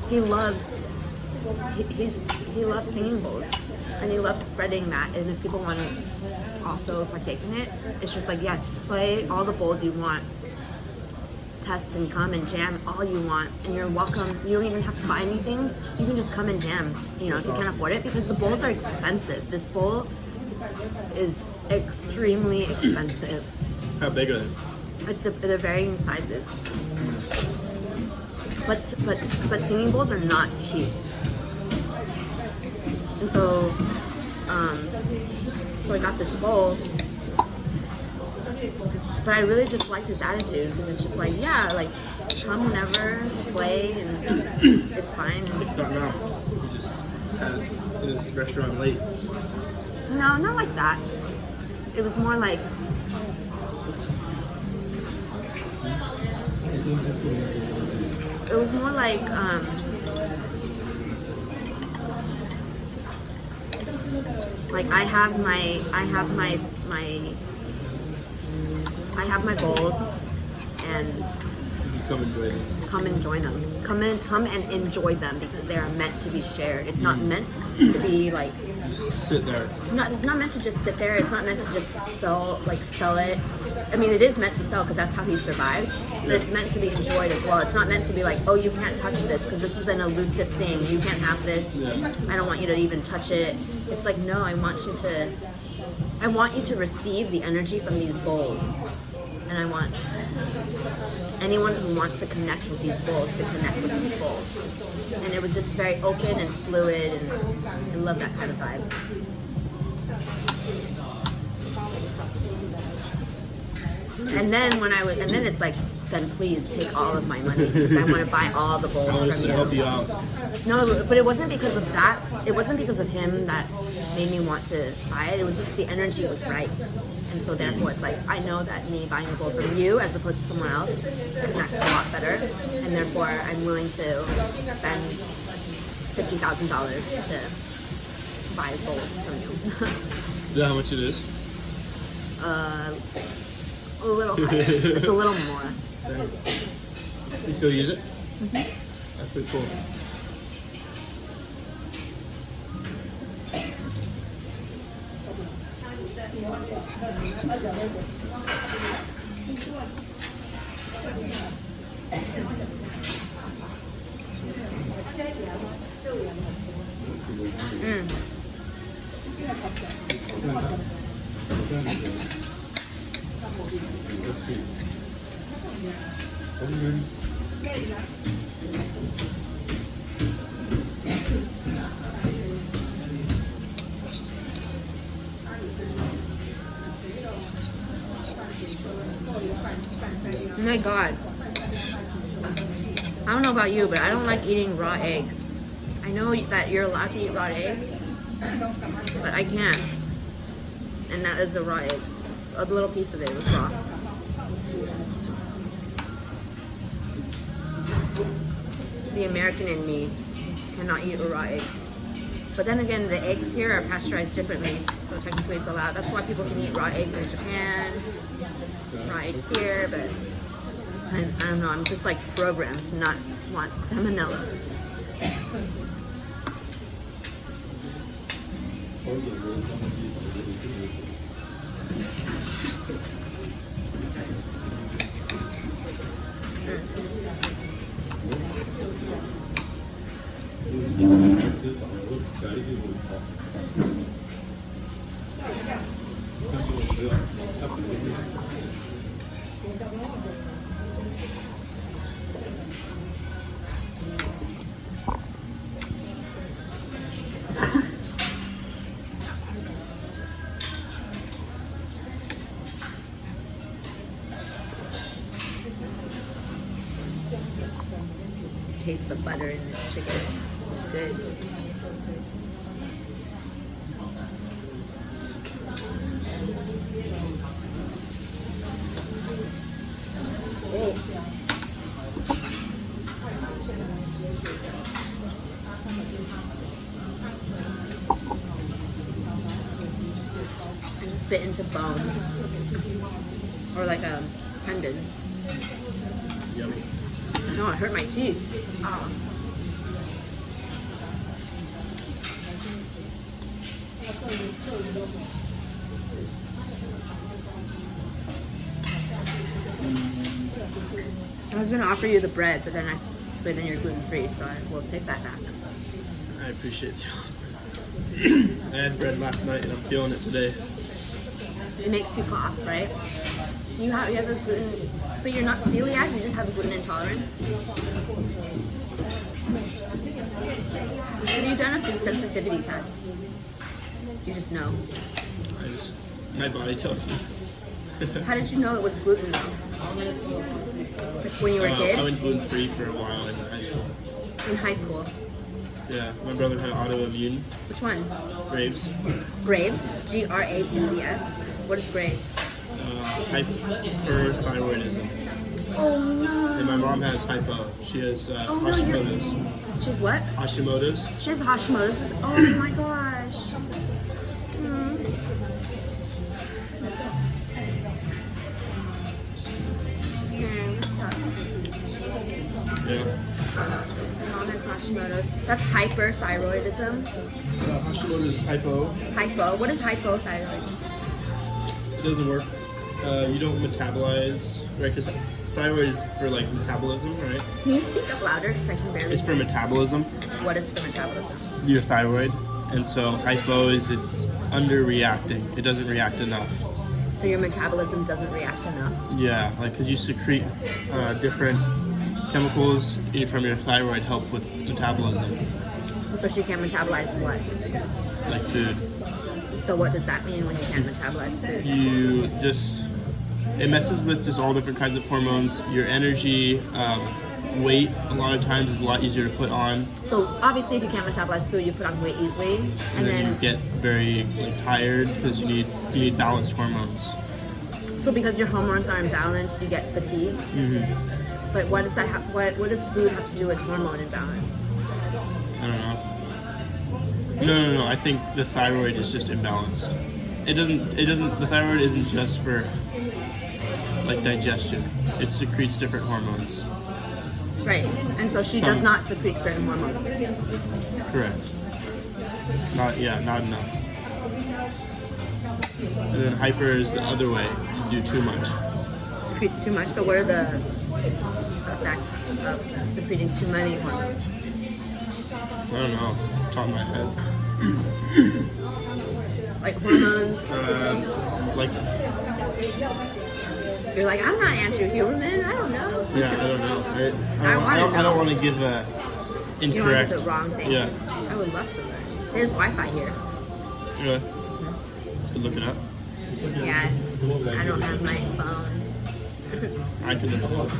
he loves singing bowls and he loves spreading that. And if people want to also partake in it, it's just like, yes, play all the bowls you want. Test and come and jam all you want, and you're welcome. You don't even have to buy anything. You can just come and jam, you know, if you can't afford it, because the bowls are expensive. This bowl is extremely expensive. How big are they? They're varying sizes. But singing bowls are not cheap. And so I got this bowl. But I really just liked his attitude because it's just like, yeah, like come whenever, play, and it's fine. And It's not now. He just has his restaurant late. no, not like that. It was more like I have my bowls and You come enjoy them. come and join them. come and enjoy them because they are meant to be shared. It's not meant to be like Sit there. not meant to just sit there. It's not meant to just sell it. I mean, it is meant to sell because that's how he survives. But it's meant to be enjoyed as well. It's not meant to be like, oh, you can't touch this because this is an elusive thing. You can't have this. Yeah. I don't want you to even touch it. It's like, no, I want you to receive the energy from these bowls. And I want anyone who wants to connect with these bowls to connect with these bowls. And it was just very open and fluid, and I love that kind of vibe. And then it's like, then please take all of my money because I want to buy all the bowls I want us from to you. help you out. No, but it wasn't because of that. It wasn't because of him that made me want to buy it. It was just the energy was right. And so therefore it's like, I know that me buying a bowl from you as opposed to someone else connects a lot better. And therefore I'm willing to spend $50,000 to buy bowls from you. Do you know how much it is? A little higher. It's a little more. You still use it? Mm-hmm. That's pretty cool. Oh my god. I don't know about you, but I don't like eating raw egg. I know that you're allowed to eat raw egg, but I can't. And that is a raw egg. A little piece of it was raw. The American in me cannot eat a raw egg. But then again, the eggs here are pasteurized differently, so technically it's allowed. That's why people can eat raw eggs in Japan, raw eggs here, but I don't know, I'm just like programmed to not want salmonella. Taste the butter in this chicken. It's good. I just bit into bone. Or like a tendon. Yummy. No, it hurt my teeth. Oh. I was gonna offer you the bread, but then you're gluten free, so I will take that back. I appreciate you. I had bread last night and I'm feeling it today. It makes you cough, right? You have a gluten, but you're not celiac. You just have a gluten intolerance. Have you done a food sensitivity test? You just know. My body tells me. How did you know it was gluten though? Like when you were a kid? I went gluten free for a while in high school. In high school? Yeah, my brother had autoimmune. Which one? Graves. Graves? Graves. What is Graves? Hyperthyroidism. Oh no. And my mom has hypo. She has Hashimoto's. She has what? Hashimoto's. She has Hashimoto's. Oh my gosh. Yeah. Mom has Hashimoto's. That's hyperthyroidism. Hashimoto's is hypo. Hypo. What is hypothyroid? It doesn't work. You don't metabolize, right? Because thyroid is for like metabolism, right? Can you speak up louder? Because I can barely. It's for metabolism. What is for metabolism? Your thyroid, and so hypo is it's under-reacting. It doesn't react enough. So your metabolism doesn't react enough. Yeah, like because you secrete different chemicals from your thyroid help with metabolism, So she can't metabolize what? like food. So what does that mean when you can't metabolize food? It messes with just all different kinds of hormones. Your energy, weight, a lot of times is a lot easier to put on, So obviously, if you can't metabolize food, you put on weight easily, and then you get very tired because you need balanced hormones. So because your hormones are imbalanced, you get fatigue. Mm-hmm. But what does that what does food have to do with hormone imbalance? I don't know. No. I think the thyroid is just imbalanced. It doesn't. The thyroid isn't just for like digestion. It secretes different hormones. Right. And so she does not secrete certain hormones. Correct. Not enough. And then hyper is the other way. You do too much. Secretes too much. So what are the effects of secreting too many hormones? I don't know. Top of my head. Like hormones. Like You're like, I'm not anti-human. I don't know. yeah, I don't know. I don't want to give a You don't want incorrect. to do the wrong thing. Yeah. I would love to learn. There's Wi-Fi here. Yeah. Could look it up. Yeah. I don't have my phone. I could look it up.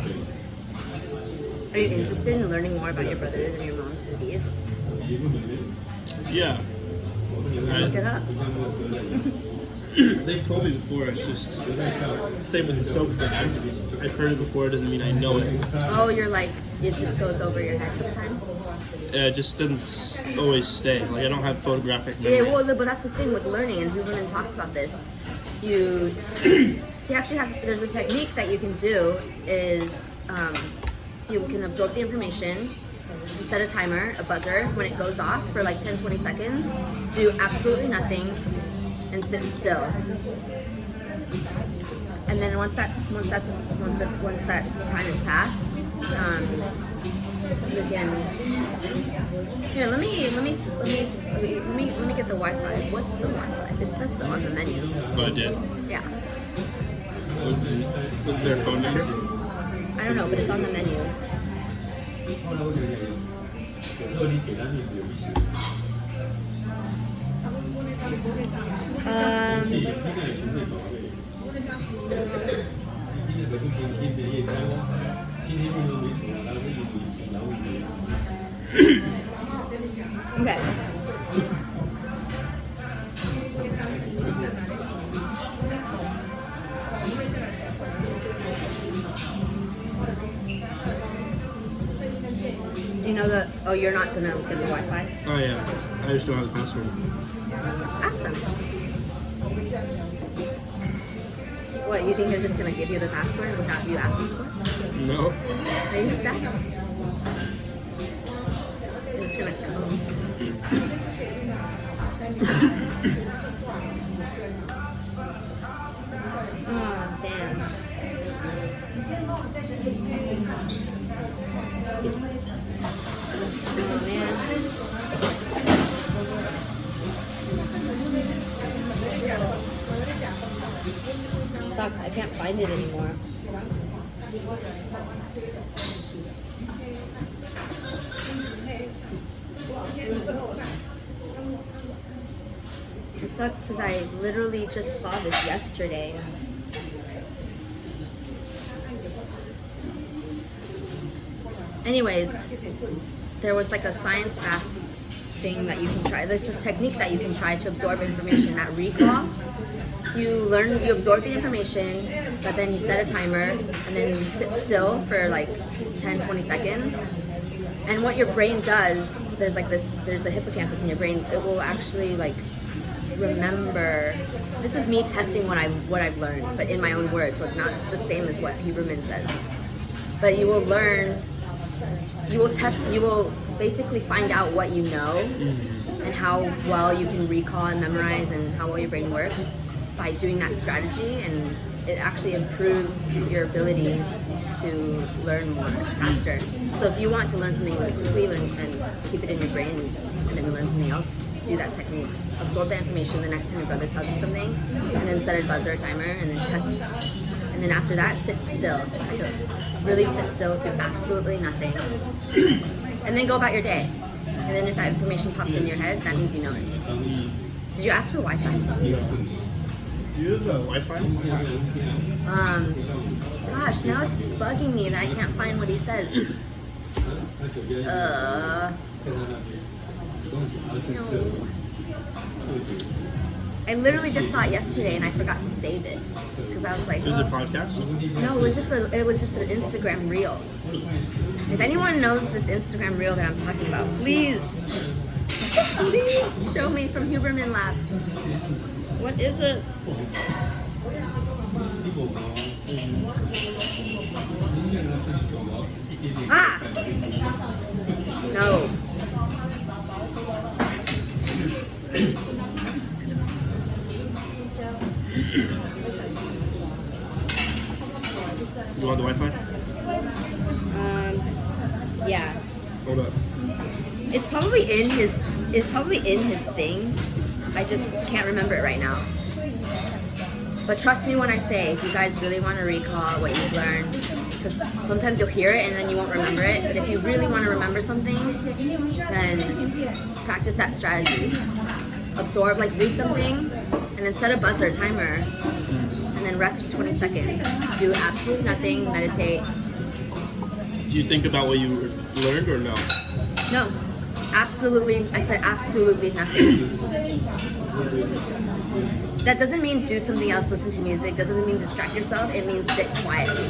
Are you interested in learning more about your brother's and your mom's disease? Yeah. Look it up. They've told me before. It's just same with the soap thing. I've heard it before. It doesn't mean I know it. Oh, you're like, it just goes over your head sometimes? It just doesn't always stay. Like I don't have photographic memory. Yeah, well, but that's the thing with learning, and Huberman talks about this. You have to have, there's a technique that you can do is you can absorb the information, you set a timer, a buzzer, when it goes off for like 10-20 seconds, do absolutely nothing, and sit still. And then once that time has passed, you can. Here, let me get the Wi-Fi. What's the Wi-Fi? It says so on the menu. Oh, it did. Yeah. Was their phone number? I don't know, but it's on the menu. Okay. Do you know the? Oh, you're not gonna get the Wi-Fi. Oh yeah. I just don't have the password. Ask them. What, you think they're just gonna give you the password without you asking for it? No. No, you have to ask them. They're just gonna come. Oh, damn. Oh, man. It sucks. I can't find it anymore. It sucks because I literally just saw this yesterday. Anyways, there was like a science fact thing that you can try. This is a technique that you can try to absorb information at recall. You absorb the information, but then you set a timer, and then you sit still for like 10-20 seconds. And what your brain does, there's a hippocampus in your brain. It will actually like remember. This is me testing what I've learned, but in my own words, so it's not the same as what Huberman says. But you will learn you will basically find out what you know and how well you can recall and memorize and how well your brain works by doing that strategy, and it actually improves your ability to learn more faster. So if you want to learn something really quickly and keep it in your brain and then learn something else, do that technique. Absorb the information the next time your brother tells you something, and then set a buzzer or timer, and then test. And then after that, sit still. Really sit still, do absolutely nothing. And then go about your day. And then if that information pops in your head, that means you know it. Did you ask for Wi-Fi? Do you use Wi-Fi? Gosh, now it's bugging me that I can't find what he says. No. I literally just saw it yesterday and I forgot to save it because I was like, Is it a podcast? no, it was just an Instagram reel. If anyone knows this Instagram reel that I'm talking about, please show me from Huberman Lab. What is it? Ah! No. You want the Wi-Fi? Yeah. Hold up. It's probably in his thing. I just can't remember it right now. But trust me when I say, if you guys really want to recall what you've learned, because sometimes you'll hear it and then you won't remember it. But if you really want to remember something, then practice that strategy. Absorb, like read something, and then set a buzzer timer, and then rest for 20 seconds. Do absolutely nothing, meditate. Do you think about what you learned or no? No, absolutely, I said absolutely nothing. That doesn't mean do something else, listen to music, doesn't mean distract yourself, it means sit quietly.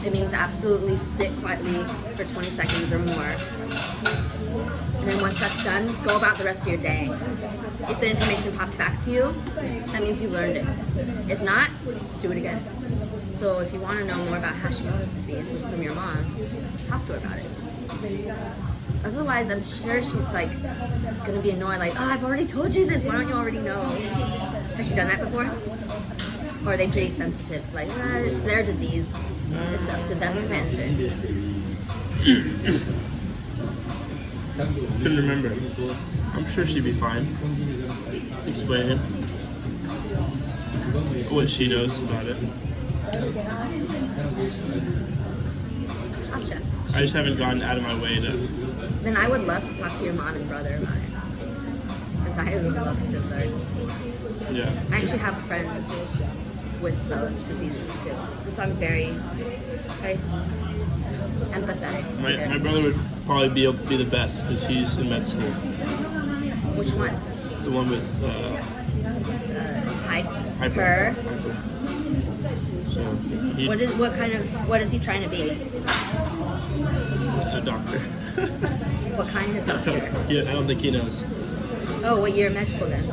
It means absolutely sit quietly for 20 seconds or more. And then once that's done, go about the rest of your day. If the information pops back to you, that means you learned it. If not, do it again. So if you want to know more about Hashimoto's disease from your mom, talk to her about it. Otherwise, I'm sure she's like gonna be annoyed, like, oh, I've already told you this, why don't you already know? Has she done that before? Or are they pretty sensitive? Like, it's their disease. It's up to them to manage it. Couldn't remember. I'm sure she'd be fine. Explain it. What she knows about it. Gotcha. I just haven't gotten out of my way to. Then I would love to talk to your mom and brother about it. Because I would love to learn. Yeah. I actually have friends with those diseases too. And so I'm very, very empathetic. My brother would probably be the best because he's in med school. Which one? The one with Hyper. So What is he trying to be? a doctor. What kind of doctor? Yeah, I don't think he knows. Oh, what year of med school then?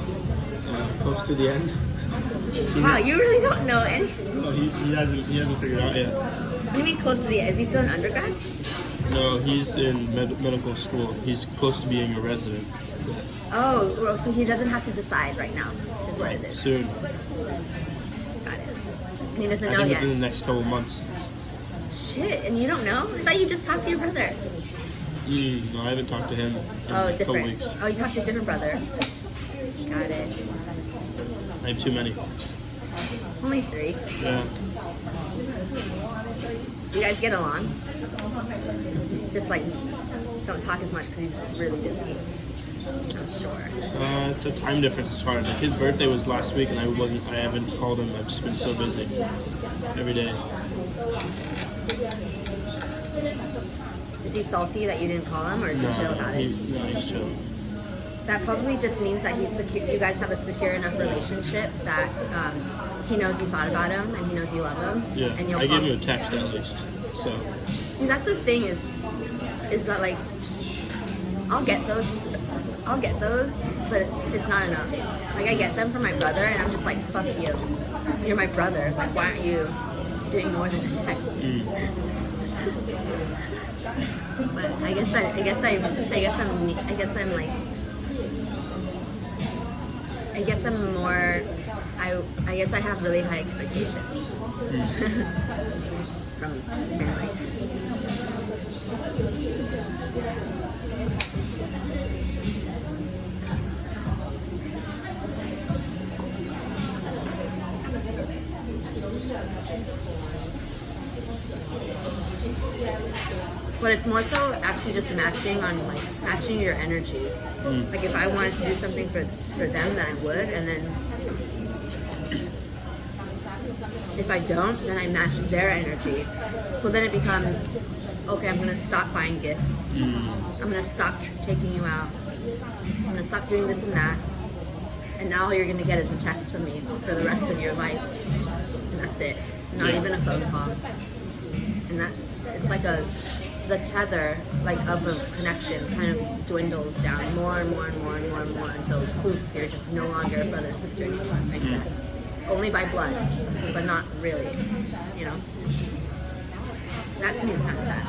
Close to the end. Wow, you really don't know any. No, he hasn't figured out yet. What do you mean close to the end? Is he still an undergrad? No, he's in medical school. He's close to being a resident. Oh, well, so he doesn't have to decide right now, is what it is. Soon. Got it. And he doesn't I know think yet. within the next couple months. Shit, and you don't know? I thought you just talked to your brother. No, I haven't talked to him in Oh, a couple different. weeks. Oh, you talked to a different brother. Got it. I have too many. Only 3. Yeah. You guys get along? Just like, don't talk as much because he's really busy. I'm sure. The time difference is hard. Like his birthday was last week, and I haven't called him. I've just been so busy every day. Is he salty that you didn't call him, or is he chill about it? He's chill. That probably just means that he's secure. You guys have a secure enough relationship that he knows you thought about him and he knows you love him. Yeah, And you'll I call gave him a text at least. So. See, that's the thing is that like I'll get those, but it's not enough. Like I get them from my brother, and I'm just like, fuck you. You're my brother. Like, why aren't you doing more than a text? But I guess I'm like, I guess I'm more, I guess I have really high expectations from family. But it's more so actually just matching your energy. Like if I wanted to do something for them, then I would, and then if I don't, then I match their energy. So then it becomes, okay, I'm gonna stop buying gifts. I'm gonna stop taking you out. I'm gonna stop doing this and that. And now all you're gonna get is a text from me for the rest of your life, and that's it. Not even a phone call. And it's like the tether of a connection kind of dwindles down more and more and more and more and more until poof, you're just no longer a brother or sister anymore, I guess. Only by blood, but not really, you know? That to me is kind of sad.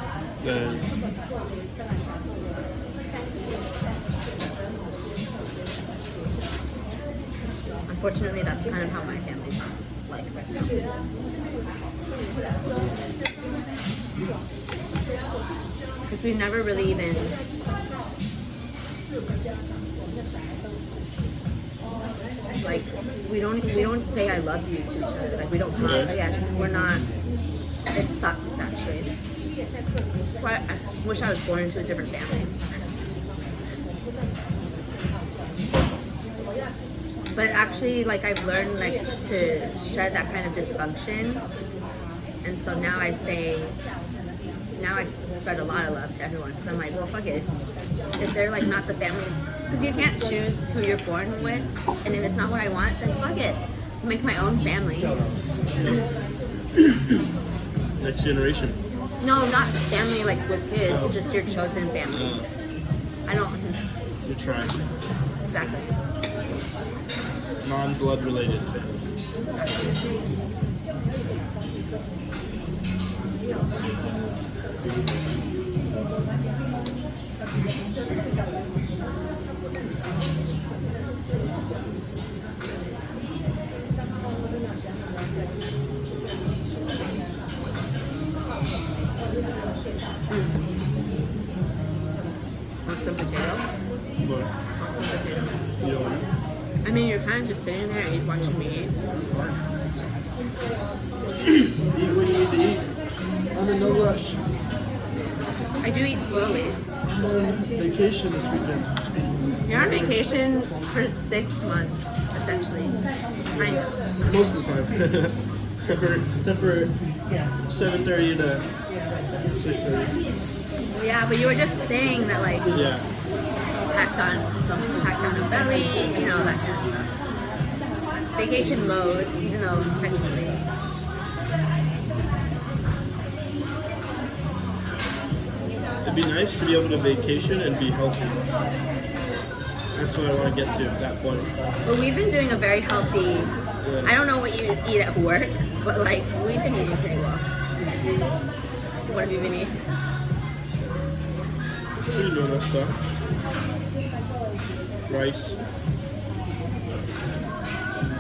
Unfortunately, that's kind of how my family's like right now. Because we've never really even like we don't say I love you to each other. Like we don't hug. Yes, we're not. It sucks actually. That's why I wish I was born into a different family. But actually, like I've learned like to shed that kind of dysfunction, and so now I spread a lot of love to everyone. So I'm like, well, fuck it. If they're like not the family, because you can't choose who you're born with, and if it's not what I want, then fuck it. Make my own family. Next generation. No, not family like with kids, just your chosen family. I don't. You're trying. Exactly. Non-blood related family. Want some potato? But Want some potato? you don't want it? I mean, you're kind of just sitting there and watching me eat. Eat what you need to eat. I'm in no rush. I do eat slowly. I'm on vacation this weekend. You're on vacation for 6 months, essentially. Kind of. Most of the time. Except for Except for 7:30 to 6:30. Yeah, but you were just saying that, like, Yeah. packed on a belly, you know, that kind of stuff. Vacation mode, even though technically. It'd be nice to be able to vacation and be healthy. That's what I want to get to at that point. But we've been doing a very healthy, I don't know what you eat at work, but like, we've been eating pretty well. What have you been eating? Pretty normal stuff. Rice.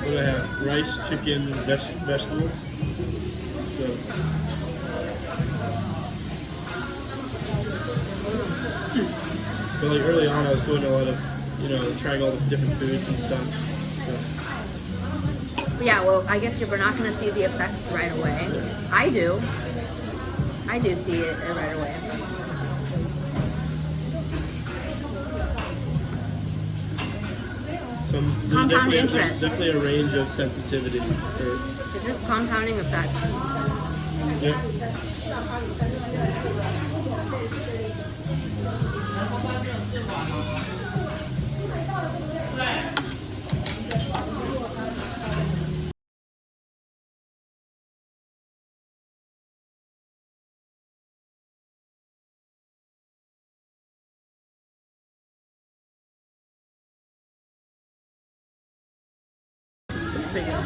What do I have? Rice, chicken, vegetables. So, but like early on, I was doing a lot of, trying all the different foods and stuff. So, But yeah, well, I guess we're not going to see the effects right away. I do see it right away. Compound there's interest. definitely a range of sensitivity for. It's just compounding effects. Yeah. It's pretty good.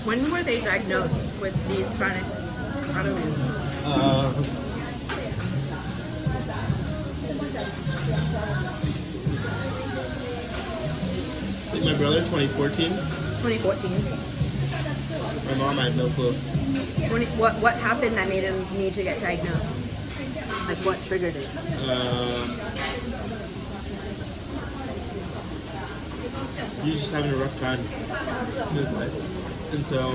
When were they diagnosed with these chronic autoimmune? I think my brother, 2014. 2014. My mom, I have no clue. What happened that made him need to get diagnosed? Like what triggered it? He was just having a rough time in his life. And so,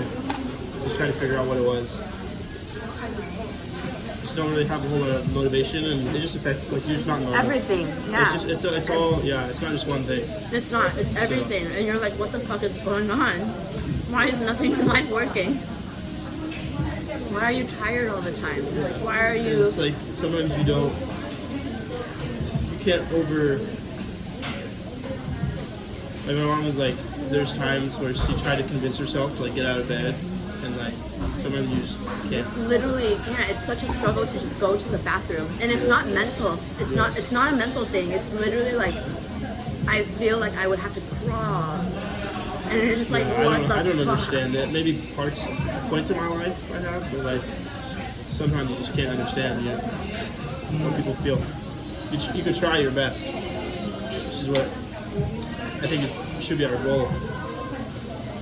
just trying to figure out what it was. Just don't really have a whole lot of motivation, and it just affects, like, you're just not normal. Everything, yeah. It's all, yeah, it's not just one thing. It's not, it's everything. So, and you're like, what the fuck is going on? Why is nothing in life working? Why are you tired all the time? Like, why are you... It's like, sometimes you can't like, my mom was like, there's times where she tried to convince herself to, like, get out of bed, and, like, sometimes you just can't. Literally, yeah, it's such a struggle to just go to the bathroom. And it's not mental. It's not a mental thing. It's literally like, I feel like I would have to crawl. And it's just like, what the fuck? I don't understand it. Maybe points in my life I have, but, like, sometimes you just can't understand, you know, what people feel. You could try your best, which is what I think should be our goal.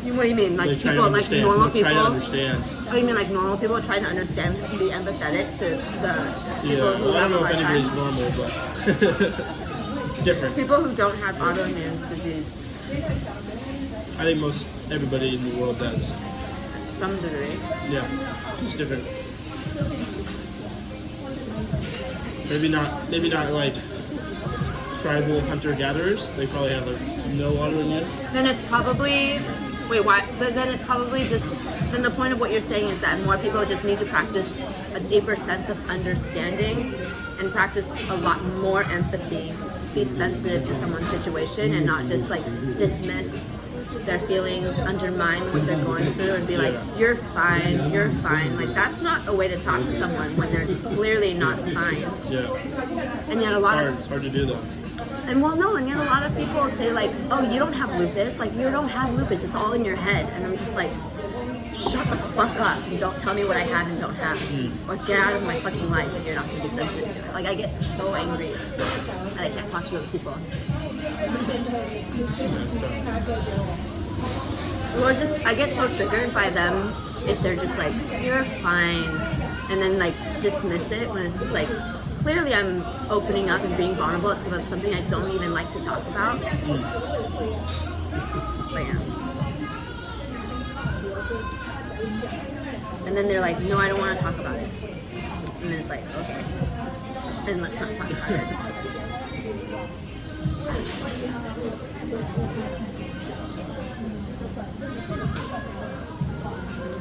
What do you mean? Like people, like normal people? Try to understand. Oh, you mean like normal people try to understand and be empathetic to the people who I don't know if have anybody's normal, but different. People who don't have autoimmune disease. I think everybody in the world does. Some degree. Yeah, it's just different. Maybe not like tribal hunter-gatherers. They probably have like no autoimmune. Then it's probably then it's probably just then the point of what you're saying is that more people just need to practice a deeper sense of understanding and practice a lot more empathy, be sensitive to someone's situation and not just like dismiss their feelings, undermine what they're going through and be like, you're fine. Like, that's not a way to talk to someone when they're clearly not fine. Yeah. And yet it's hard to do that. And well, no, and yet a lot of people say like, oh, you don't have lupus. Like, you don't have lupus. It's all in your head. And I'm just like, shut the fuck up. And don't tell me what I have and don't have. Or get out of my fucking life if you're not going to be sensitive to it. Like, I get so angry that I can't talk to those people. Or I get so triggered by them if they're just like, you're fine, and then like dismiss it when it's just like, clearly I'm opening up and being vulnerable about something I don't even like to talk about. But yeah. And then they're like, no, I don't want to talk about it. And then it's like, okay, then let's not talk about it.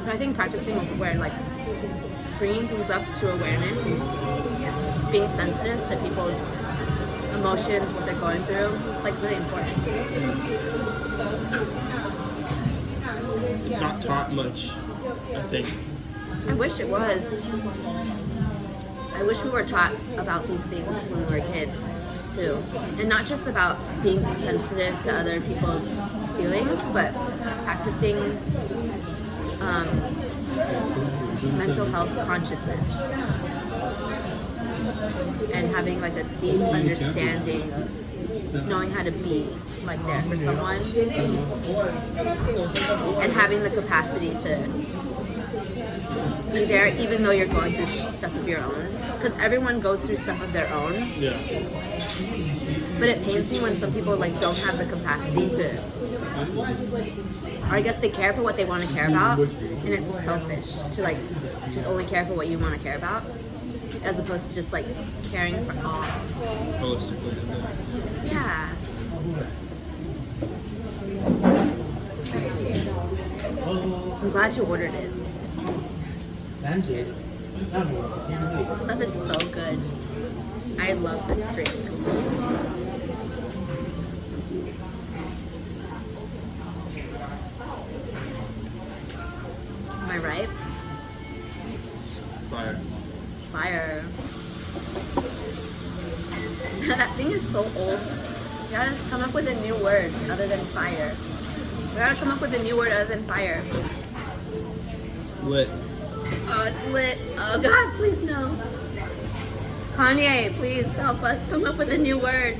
But I think practicing like bringing things up to awareness and being sensitive to people's emotions, what they're going through, it's like really important. It's not taught much, I think. I wish it was. I wish we were taught about these things when we were kids too. And not just about being sensitive to other people's feelings, but practicing mental health consciousness and having like a deep understanding of knowing how to be like there for someone and having the capacity to be there even though you're going through stuff of your own, because everyone goes through stuff of their own. Yeah. But it pains me when some people like don't have the capacity to, or I guess they care for what they want to care about, and it's selfish to like just only care for what you want to care about, as opposed to just like caring for all. Holistically. Yeah. I'm glad you ordered it. Cheers. This stuff is so good. I love this drink. Am I right? Fire. Fire. That thing is so old. You gotta come up with a new word other than fire. We gotta come up with a new word other than fire. Lit. Oh, it's lit. Oh God, please no. Kanye, please help us come up with a new word.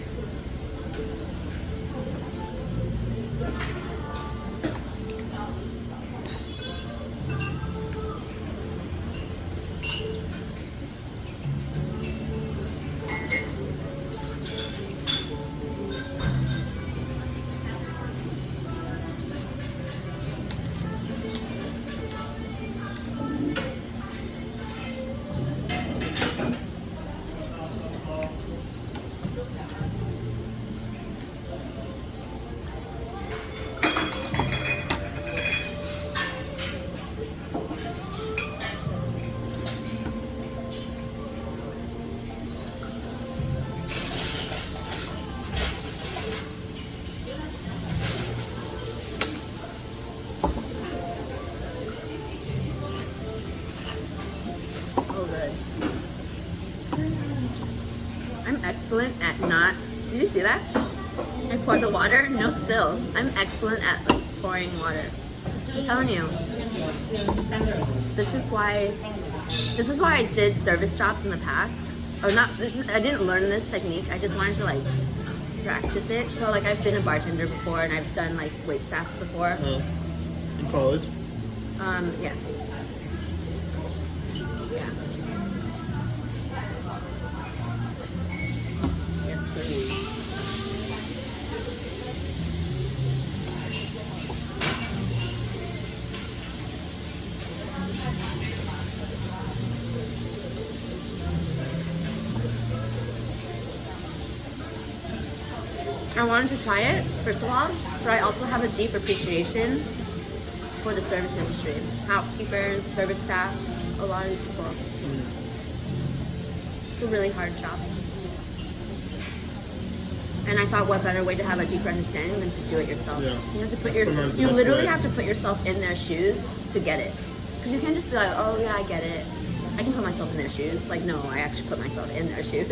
So good. I'm excellent at not. Did you see that? I poured the water, no spill. I'm excellent at like pouring water. I'm telling you. This is why I did service jobs in the past. Or not. I didn't learn this technique. I just wanted to like practice it. So like I've been a bartender before, and I've done like wait staff before. In college? Yes. Yeah. Yes, sir. I wanted to try it, first of all, but I also have a deep appreciation for the service industry. Housekeepers, service staff, a lot of these people. It's a really hard job. And I thought what better way to have a deeper understanding than to do it yourself. Yeah. You have to put You literally have to put yourself in their shoes to get it. Because you can't just be like, oh yeah, I get it. I can put myself in their shoes. Like, no, I actually put myself in their shoes.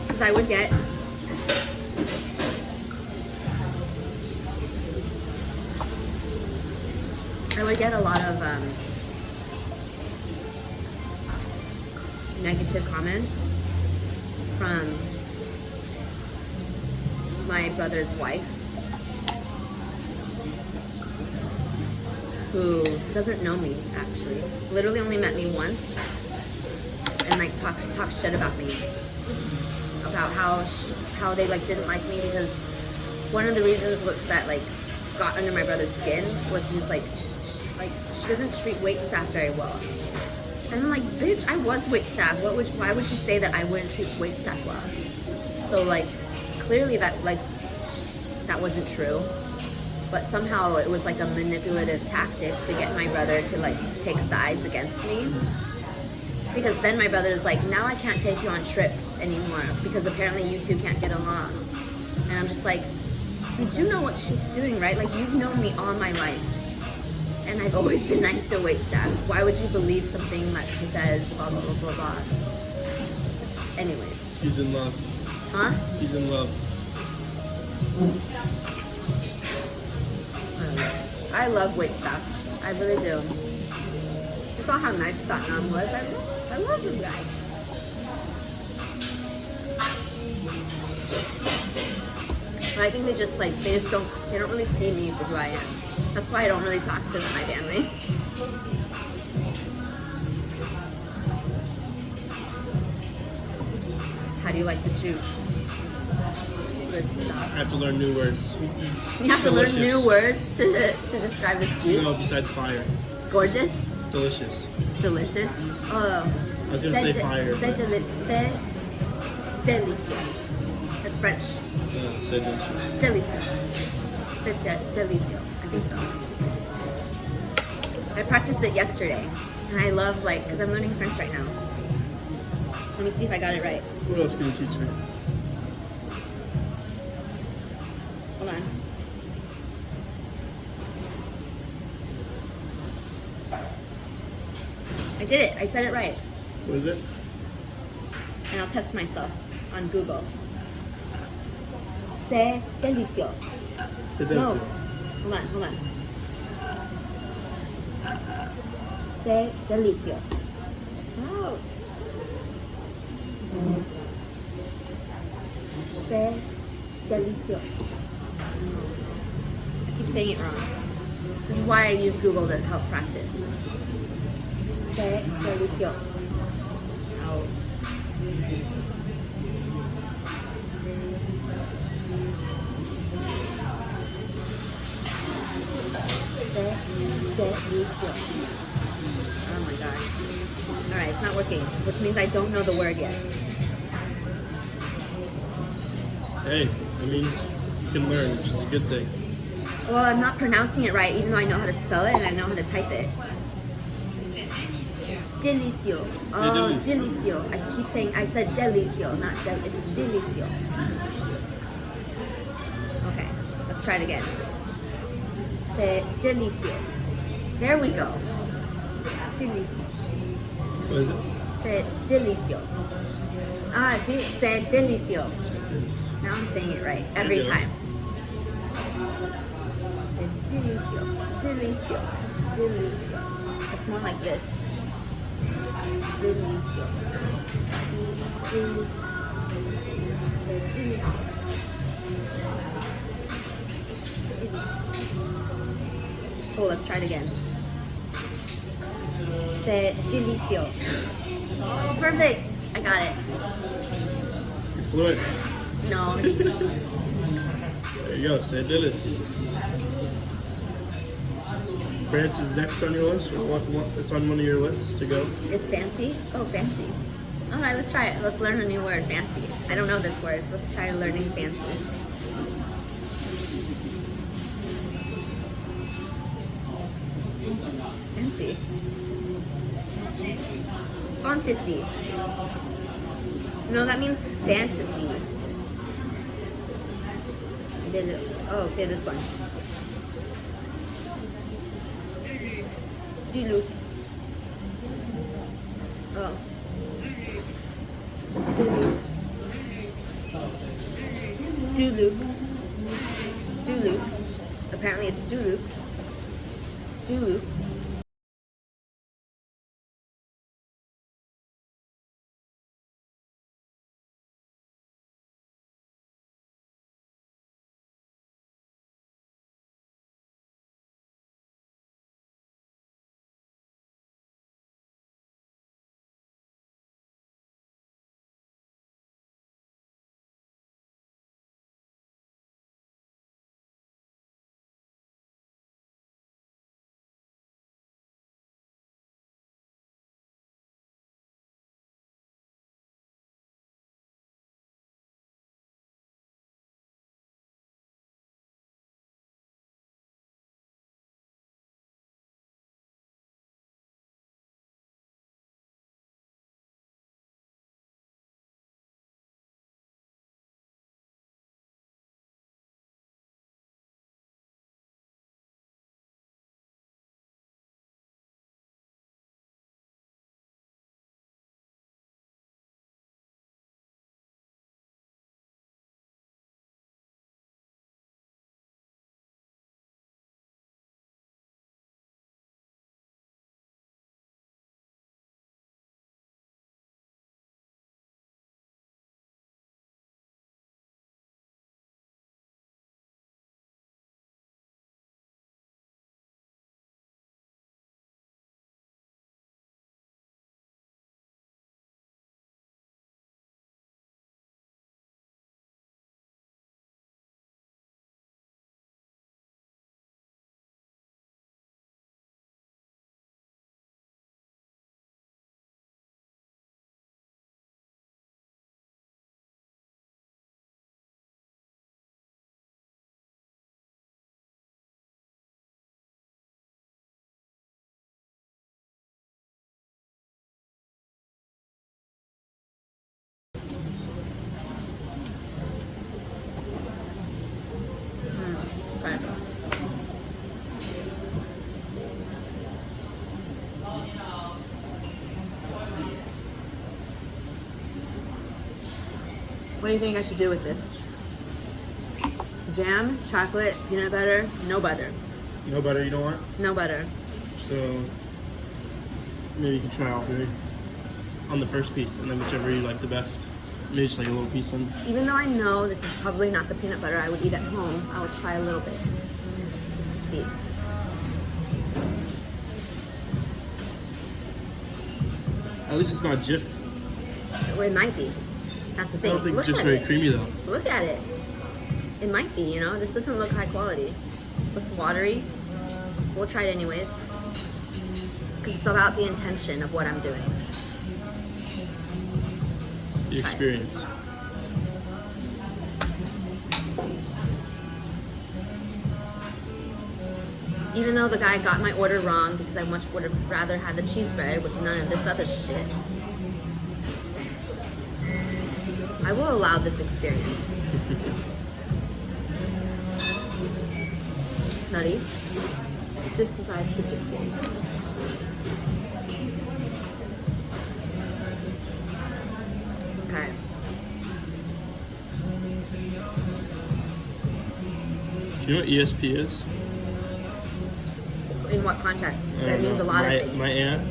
Because I would get a lot of negative comments from my brother's wife, who doesn't know me actually, literally only met me once, and like talk shit about me, about how they like didn't like me because one of the reasons that like got under my brother's skin was he's like she doesn't treat wait staff very well. And I'm like, bitch, I was wait staff. Why would you say that I wouldn't treat wait staff well? So like clearly that wasn't true. But somehow it was like a manipulative tactic to get my brother to like take sides against me. Because then my brother's like, now I can't take you on trips anymore because apparently you two can't get along. And I'm just like, you do know what she's doing, right? Like, you've known me all my life. And I've always been nice to wait staff. Why would you believe something that she says, blah, blah, blah, blah, blah. Anyways. He's in love. Huh? He's in love. I love wait staff. I really do. You saw how nice Satnam was. I love the guy. But I think they don't really see me for who I am. That's why I don't really talk to my family. How do you like the juice? Good stuff. I have to learn new words. You have Delicious. to learn new words to describe this juice. No, besides fire. Gorgeous. Delicious. Delicious. Oh. I was gonna say fire. C'est délicieux. That's French. C'est delicious. Délicieux. C'est délicieux. I think so. I practiced it yesterday, and I love because I'm learning French right now. Let me see if I got it right. What else can you teach me? Hold on. I did it. I said it right. What is it? And I'll test myself on Google. C'est délicieux. It No. does. Hold on. C'est délicieux. No. C'est délicieux. I keep saying it wrong. This is why I use Google to help practice. C'est délicieux. Ow. C'est délicieux. Oh my gosh. Alright, it's not working, which means I don't know the word yet. Hey, that means you can learn, which is a good thing. Well, I'm not pronouncing it right, even though I know how to spell it and I know how to type it. Délicieux. Oh, délicieux. délicieux. I keep saying, I said délicieux, not it's délicieux. Okay, let's try it again. C'est délicieux. There we go. Délicieux. What is it? C'est délicieux. Ah, see, c'est délicieux. Now I'm saying it right every Okay. time. C'est délicieux. Délicieux. Délicieux. It's more like this. Délicieux. Délicieux. Oh, let's try it again. C'est délicieux. Oh, perfect. I got it. You're fluent. No. There you go. C'est délicieux. France is next on your list, or what? It's on one of your lists to go. It's fancy? Oh, fancy. All right, let's try it. Let's learn a new word, fancy. I don't know this word. Let's try learning fancy. Fancy. Fantasy. No, that means fantasy. I did it. Oh, okay, this one. Deluxe. Oh. Deluxe. Deluxe. Apparently it's Deluxe. Deluxe. What do you think I should do with this? Jam, chocolate, peanut butter, no butter. No butter, you don't want? No butter. So maybe you can try all three on the first piece, and then whichever you like the best. Maybe just like a little piece on. Even though I know this is probably not the peanut butter I would eat at home, I would try a little bit just to see. At least it's not Jif. Or it might be. That's the I thing. don't think Look Jif's at very it. creamy though. Look at it. It might be, you know. This doesn't look high quality. Looks watery. We'll try it anyways. Because it's about the intention of what I'm doing. The experience. Even though the guy got my order wrong because I much would have rather had the cheese bread with none of this other shit. I will allow this experience. Nutty. Just as I predicted. Okay. Do you know what ESP is? In what context? I That don't means know. a lot of things. My aunt,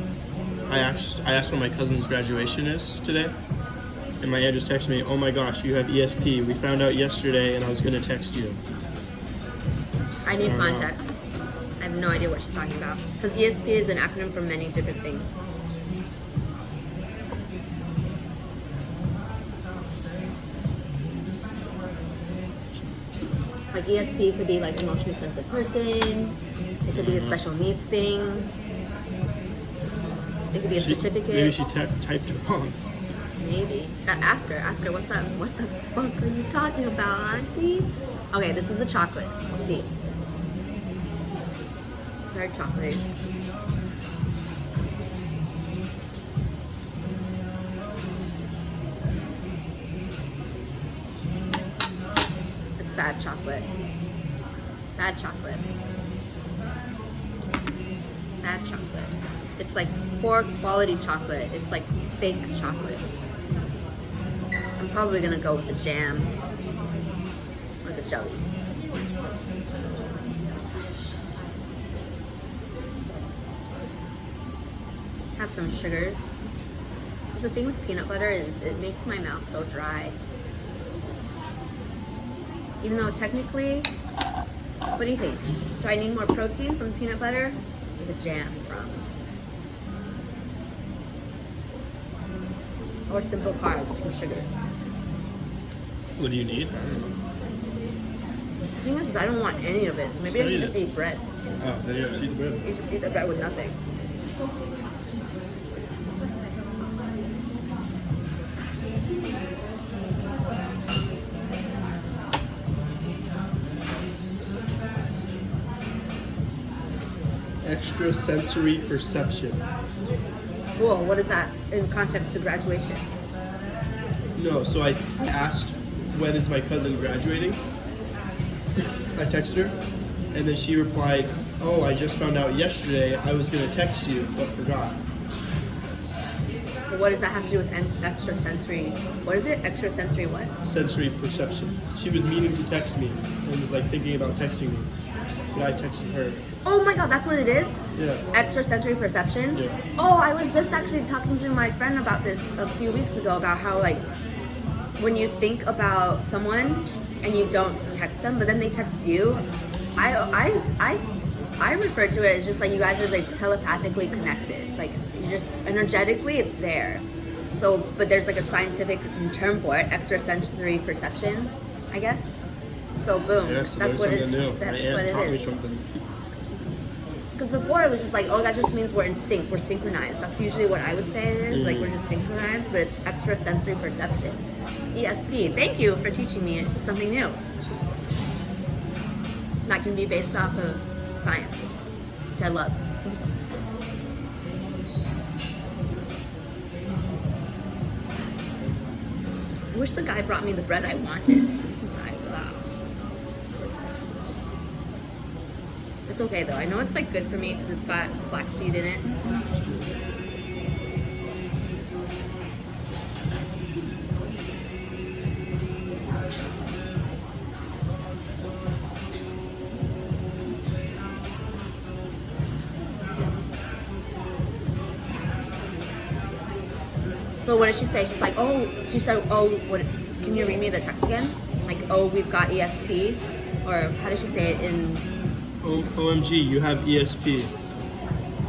I asked when my cousin's graduation is today, and my aunt just texted me, "Oh my gosh, you have ESP. We found out yesterday, and I was gonna text you." I need context. I have no idea what she's talking about. Because ESP is an acronym for many different things. Like ESP could be like emotionally sensitive person. It could be a special needs thing. It could be a certificate. Maybe she typed it wrong. Maybe. Ask her what's up. What the fuck are you talking about, auntie? Okay, this is the chocolate. Let's see. Very chocolate. It's bad chocolate. Bad chocolate. Bad chocolate. It's like poor quality chocolate. It's like fake chocolate. I'm probably gonna go with the jam or the jelly. Have some sugars. Because the thing with peanut butter is it makes my mouth so dry. Even though technically, what do you think? Do I need more protein from peanut butter or the jam from? Or simple carbs from sugars? What do you need? The thing is I don't want any of it, so maybe I should just eat bread. Oh, then you have to eat the bread. You just eat the bread with nothing. Extrasensory perception. Cool, what is that in context to graduation? No, so I asked, when is my cousin graduating? I texted her, and then she replied, "Oh, I just found out yesterday. I was gonna text you, but forgot." But what does that have to do with extrasensory? What is it? Extrasensory what? Sensory perception. She was meaning to text me and was like thinking about texting me, but I texted her. Oh my god, that's what it is? Yeah. Extrasensory perception? Yeah. Oh, I was just actually talking to my friend about this a few weeks ago about how like when you think about someone and you don't text them, but then they text you, I refer to it as just like you guys are like telepathically connected. Like you just energetically it's there. So, but there's like a scientific term for it, extrasensory perception, I guess. So boom, Yes, that's what it. new. That's My what aunt it taught me is. something. Because before it was just like, oh, that just means we're in sync, we're synchronized. That's usually what I would say it is, like we're just synchronized, but it's extrasensory perception. ESP. Thank you for teaching me something new. That can be based off of science, which I love. I wish the guy brought me the bread I wanted. It's okay though. I know it's like good for me because it's got flaxseed in it. So what did she say? She's like, oh, she said, oh, what? Can you read me the text again? Like, oh, we've got ESP, or how did she say it in? OMG, you have ESP.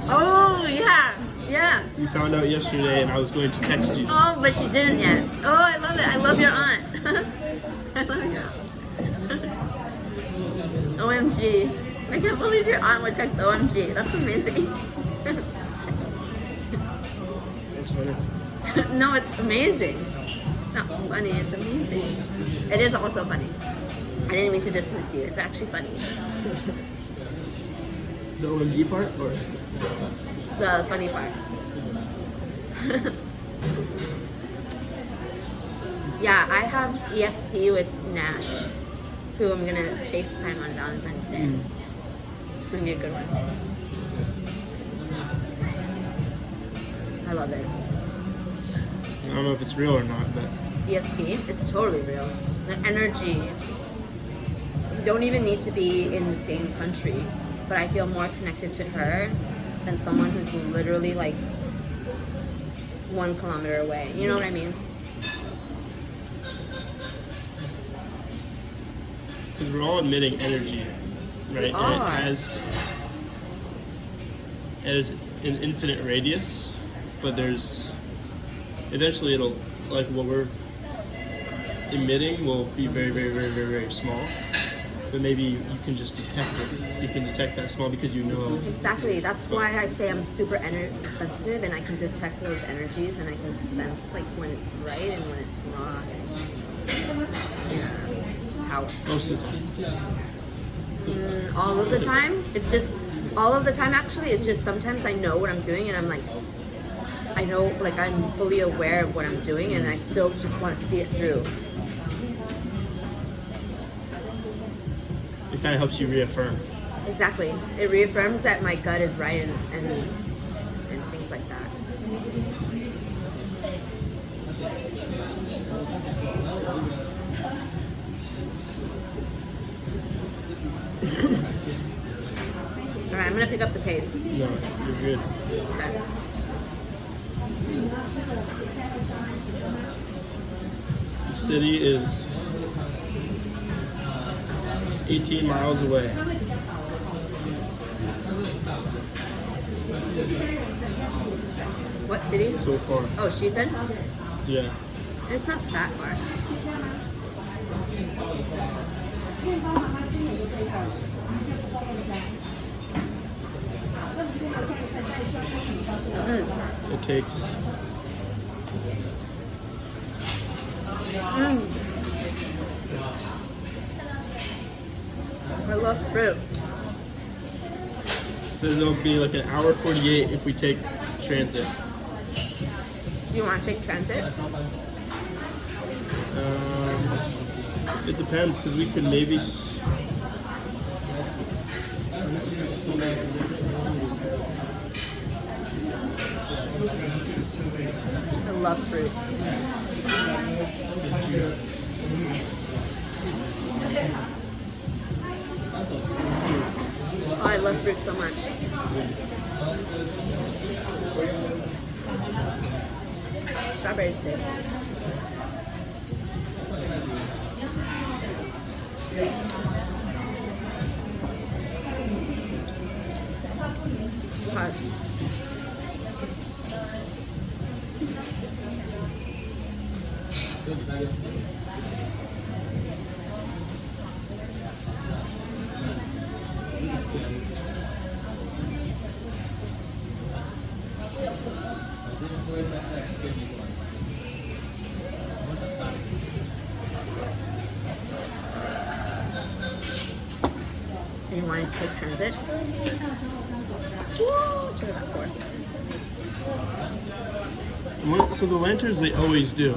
Oh yeah, yeah. We found out yesterday, and I was going to text you. Oh, but she didn't yet. Oh, I love it. I love your aunt. I love your aunt. OMG. I can't believe your aunt would text OMG. That's amazing. That's funny. No, it's amazing. It's not funny, it's amazing. It is also funny. I didn't mean to dismiss you. It's actually funny. The OMG part, or? The funny part. Yeah, I have ESP with Nash, who I'm gonna FaceTime on Valentine's Day. It's gonna be a good one. I love it. I don't know if it's real or not, but ESP, it's totally real. The energy. You don't even need to be in the same country, but I feel more connected to her than someone who's literally like 1 kilometer away. You know what I mean? because we're all emitting energy, right? We And are. it has an infinite radius, but there's eventually it'll, like, what we're emitting will be very, very, very, very, very small. But maybe you can just detect it. You can detect that small because you know. Exactly. That's why I say I'm super sensitive, and I can detect those energies, and I can sense like when it's right and when it's wrong. Yeah, it's power. Most of the time. All of the time. It's just all of the time. Actually, it's just sometimes I know what I'm doing, and I'm like, I know, like I'm fully aware of what I'm doing, and I still just want to see it through. It kind of helps you reaffirm. Exactly. It reaffirms that my gut is right and things like that. All right, I'm gonna pick up the pace. No, you're good. Okay. The city is 18 miles away. What city? So far. Oh, Sheffield? Yeah. It's not that far. It takes. I love fruit. So it'll be like an hour 48 if we take transit. Do you want to take transit? It depends because we could maybe. I love fruit. Oh, I love fruit so much. Strawberries too. Hot. And you wanted to take transit? Woo! Check it out for. So the lanterns, they always do.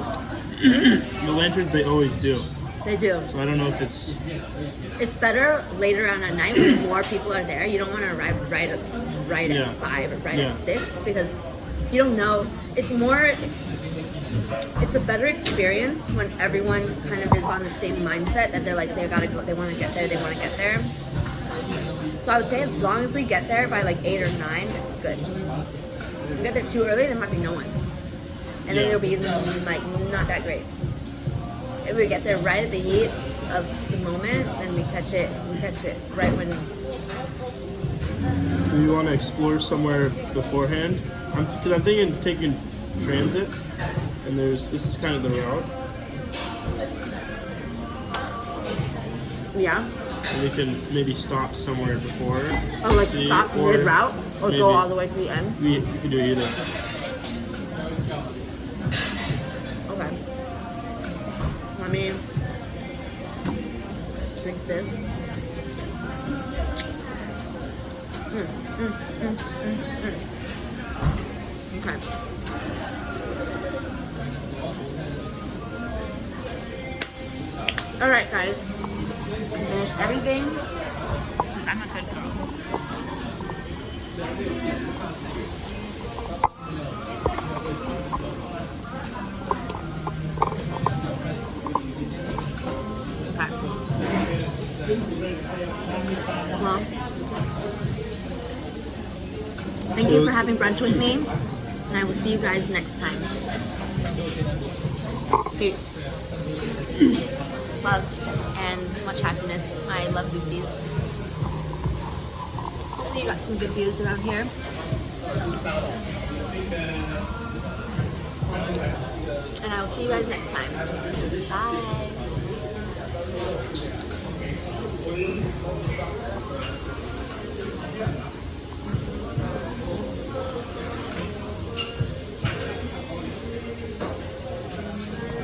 The lanterns, they always do. They do. So I don't know if it's. It's better later on at night when more people are there. You don't want to arrive right at Yeah. 5 or right Yeah. at 6 because you don't know. It's a better experience when everyone kind of is on the same mindset that they're like, they gotta go, they want to get there, they want to get there. So I would say as long as we get there by like 8 or 9, it's good. If we get there too early, there might be no one. and then Yeah. it'll be like not that great. If we get there right at the heat of the moment, then we catch it right when. Do you want to explore somewhere beforehand? Because I'm thinking taking transit, and this is kind of the route. Yeah. And we can maybe stop somewhere before. Or like see, stop or mid route or maybe go all the way to the end. We could do either. Okay. Let me drink this. Okay. Alright guys. Finished everything. Because I'm a good girl. Okay. Well, thank you for having brunch with me, and I will see you guys next time. Peace. Love and much happiness. I love Lucy's. You got some good views around here. And I will see you guys next time. Bye.